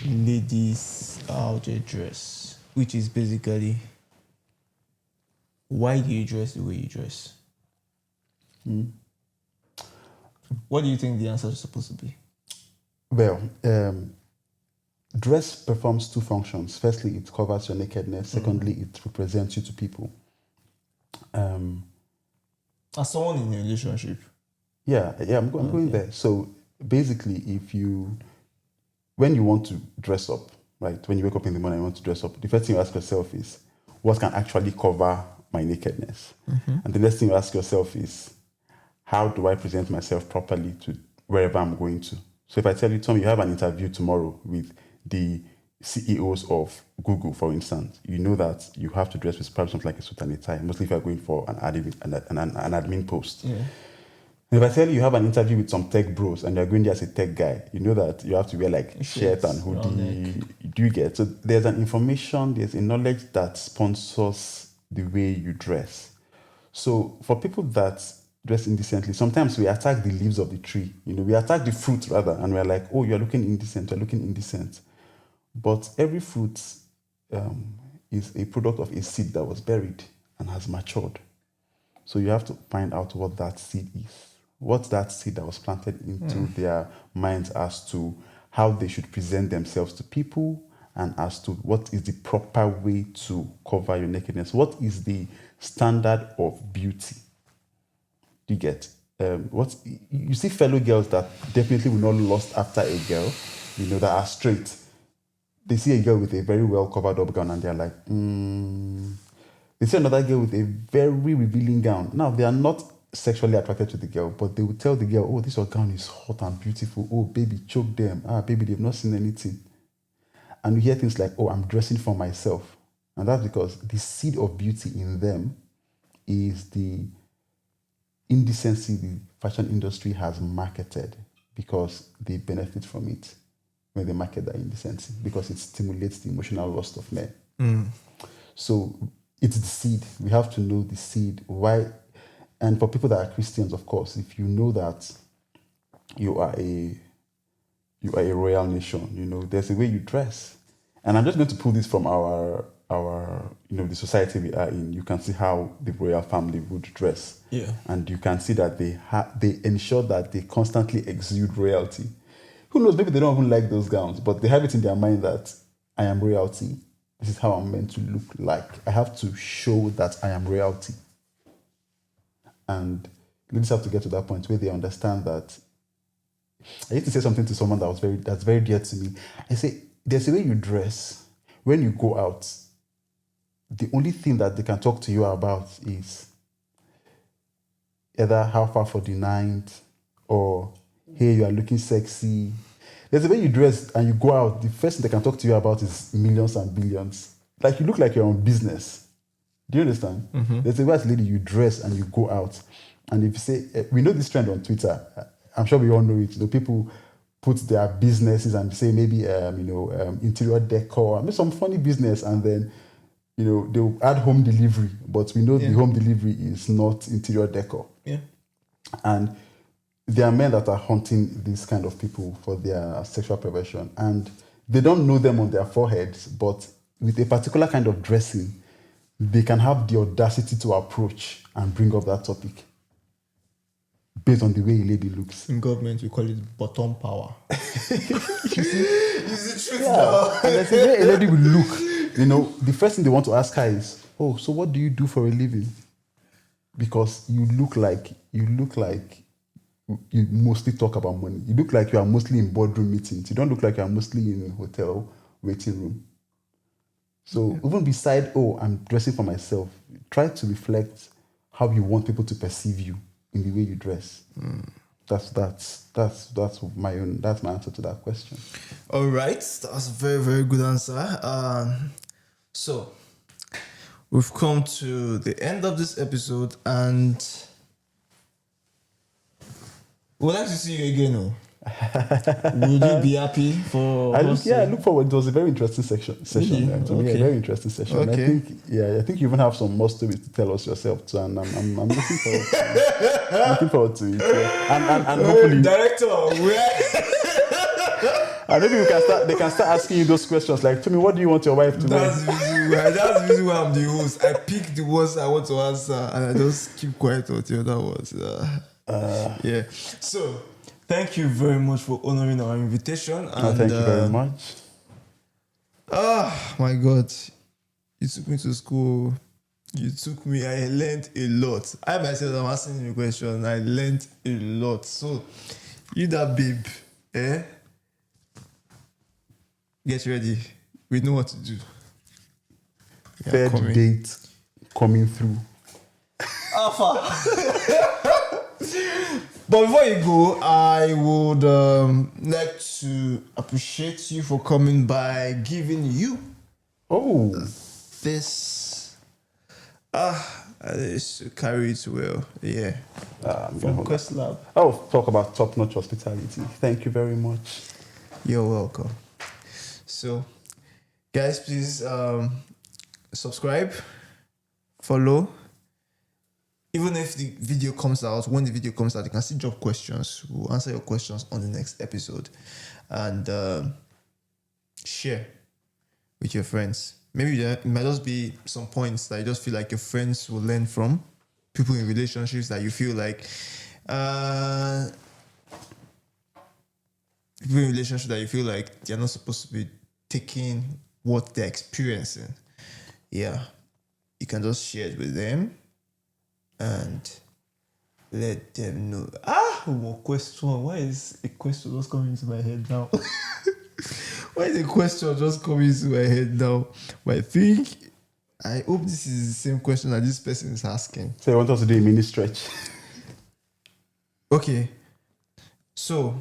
S3: ladies, how they dress, which is basically, why do you dress the way you dress? What do you think the answer is supposed to be?
S4: Well, dress performs two functions. Firstly, it covers your nakedness. Secondly, it represents you to people.
S3: As someone in a relationship.
S4: Yeah, I'm going there. So basically, when you want to dress up, right? When you wake up in the morning and you want to dress up, the first thing you ask yourself is, what can actually cover my nakedness? And the next thing you ask yourself is, how do I present myself properly to wherever I'm going to? So if I tell you, Tom, you have an interview tomorrow with the CEOs of Google, for instance, you know that you have to dress with probably something like a suit and a tie, mostly if you're going for an admin post.
S3: Yeah.
S4: If I tell you have an interview with some tech bros and you're going there as a tech guy, you know that you have to wear like shirt and hoodie. Do you get? So there's an information, there's a knowledge that sponsors the way you dress. So for people that dress indecently, sometimes we attack the leaves of the tree. We attack the fruit rather, and we're like, oh, you're looking indecent, you're looking indecent. But every fruit is a product of a seed that was buried and has matured. So you have to find out what that seed is. What's that seed that was planted into their minds as to how they should present themselves to people and as to what is the proper way to cover your nakedness. What is the standard of beauty? Do you get? You see fellow girls that definitely will not lust after a girl, that are straight. They see a girl with a very well covered up gown and they're like, They see another girl with a very revealing gown. Now, they are not sexually attracted to the girl, but they will tell the girl, oh, this your gown is hot and beautiful. Oh, baby, choke them. Baby, they've not seen anything. And you hear things like, oh, I'm dressing for myself. And that's because the seed of beauty in them is the indecency the fashion industry has marketed because they benefit from it when they market that indecency, because it stimulates the emotional lust of men. So it's the seed. We have to know the seed. Why? And for people that are Christians, of course, if you know that you are a royal nation, there's a way you dress. And I'm just going to pull this from our the society we are in. You can see how the royal family would dress.
S3: Yeah.
S4: And you can see that they ensure that they constantly exude royalty. Who knows, maybe they don't even like those gowns, but they have it in their mind that I am royalty. This is how I'm meant to look like. I have to show that I am royalty. And ladies have to get to that point where they understand that. I used to say something to someone that's very dear to me. I say, there's a way you dress. When you go out, the only thing that they can talk to you about is either how far for the night or, hey, you are looking sexy. There's a way you dress and you go out, the first thing they can talk to you about is millions and billions. Like, you look like you're on business. Do you understand? There's a way as a lady you dress and you go out. And if you say, we know this trend on Twitter, I'm sure we all know it. People put their businesses and say maybe, interior decor, I mean, some funny business, and then, they'll add home delivery. But we know the home delivery is not interior decor.
S3: Yeah.
S4: And there are men that are hunting these kind of people for their sexual perversion, and they don't know them on their foreheads, but with a particular kind of dressing, they can have the audacity to approach and bring up that topic based on the way a lady looks.
S3: In government, we call it bottom power. You see? Is it true?
S4: Yeah. And there's a way a lady will look. The first thing they want to ask her is, oh, so what do you do for a living? Because you look like you mostly talk about money. You look like you are mostly in boardroom meetings. You don't look like you are mostly in a hotel waiting room. So even beside, oh, I'm dressing for myself, try to reflect how you want people to perceive you in the way you dress. That's my answer to that question.
S3: All right, that was a very, very good answer. So we've come to the end of this episode, and we'd like to see you again. Oh. Would you be happy for?
S4: I look forward. It was a very interesting session.
S3: Okay.
S4: A very interesting session.
S3: Okay.
S4: I think you even have some more stories to tell us yourself too, and I'm looking forward. Looking forward to it. Yeah. And hopefully,
S3: director, where?
S4: and maybe they can start asking you those questions like, tell me, what do you want your wife to wear?
S3: That's usually why I'm the host. I pick the ones I want to answer, and I just keep quiet on the other ones. Yeah. So, thank you very much for honoring our invitation. And,
S4: thank you very much.
S3: Oh my God. You took me to school. I learned a lot. I myself, I'm asking you a question. I learned a lot. So, you that babe, get ready. We know what to do. We are
S4: Third
S3: coming.
S4: date coming through.
S3: But before you go, I would like to appreciate you for coming by giving you
S4: Oh,
S3: this. I should carry it well. Yeah. From Quest Lab.
S4: I'll talk about top-notch hospitality. Thank you very much.
S3: You're welcome. So, guys, please subscribe, follow. Even if the video comes out, when the video comes out, you can still drop questions. We'll answer your questions on the next episode. And share with your friends. Maybe there might just be some points that you just feel like your friends will learn from. People in relationships that you feel like people in relationships that you feel like they're not supposed to be taking what they're experiencing. Yeah. You can just share it with them and let them know. One question. Why is a question just coming into my head now? Why is a question just coming into my head now? But I hope this is the same question that this person is asking.
S4: So you want us to do a mini stretch?
S3: Okay. So,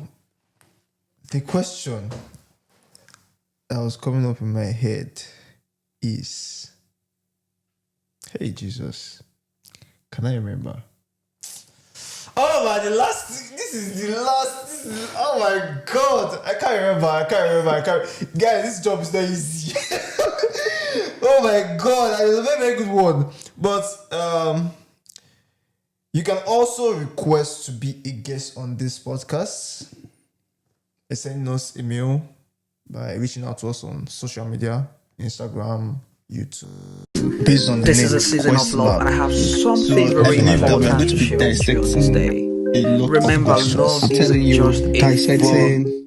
S3: the question that was coming up in my head is, hey, Jesus, can I remember? Oh my, oh my God, I can't remember. Guys, this job is not easy. Oh my God, it's a very, very good one. But you can also request to be a guest on this podcast. Send us email by reaching out to us on social media, Instagram, YouTube. Based on the
S1: This
S3: name,
S1: is a season
S3: Quest
S1: of love,
S3: Lab.
S1: and I have
S3: So
S1: something
S3: I
S1: very
S3: believe that we are
S1: important
S3: going
S1: to
S3: to be
S1: share with you on this
S3: dissecting
S1: day.
S3: a lot
S1: Remember,
S3: of questions.
S1: love isn't just a
S3: dissecting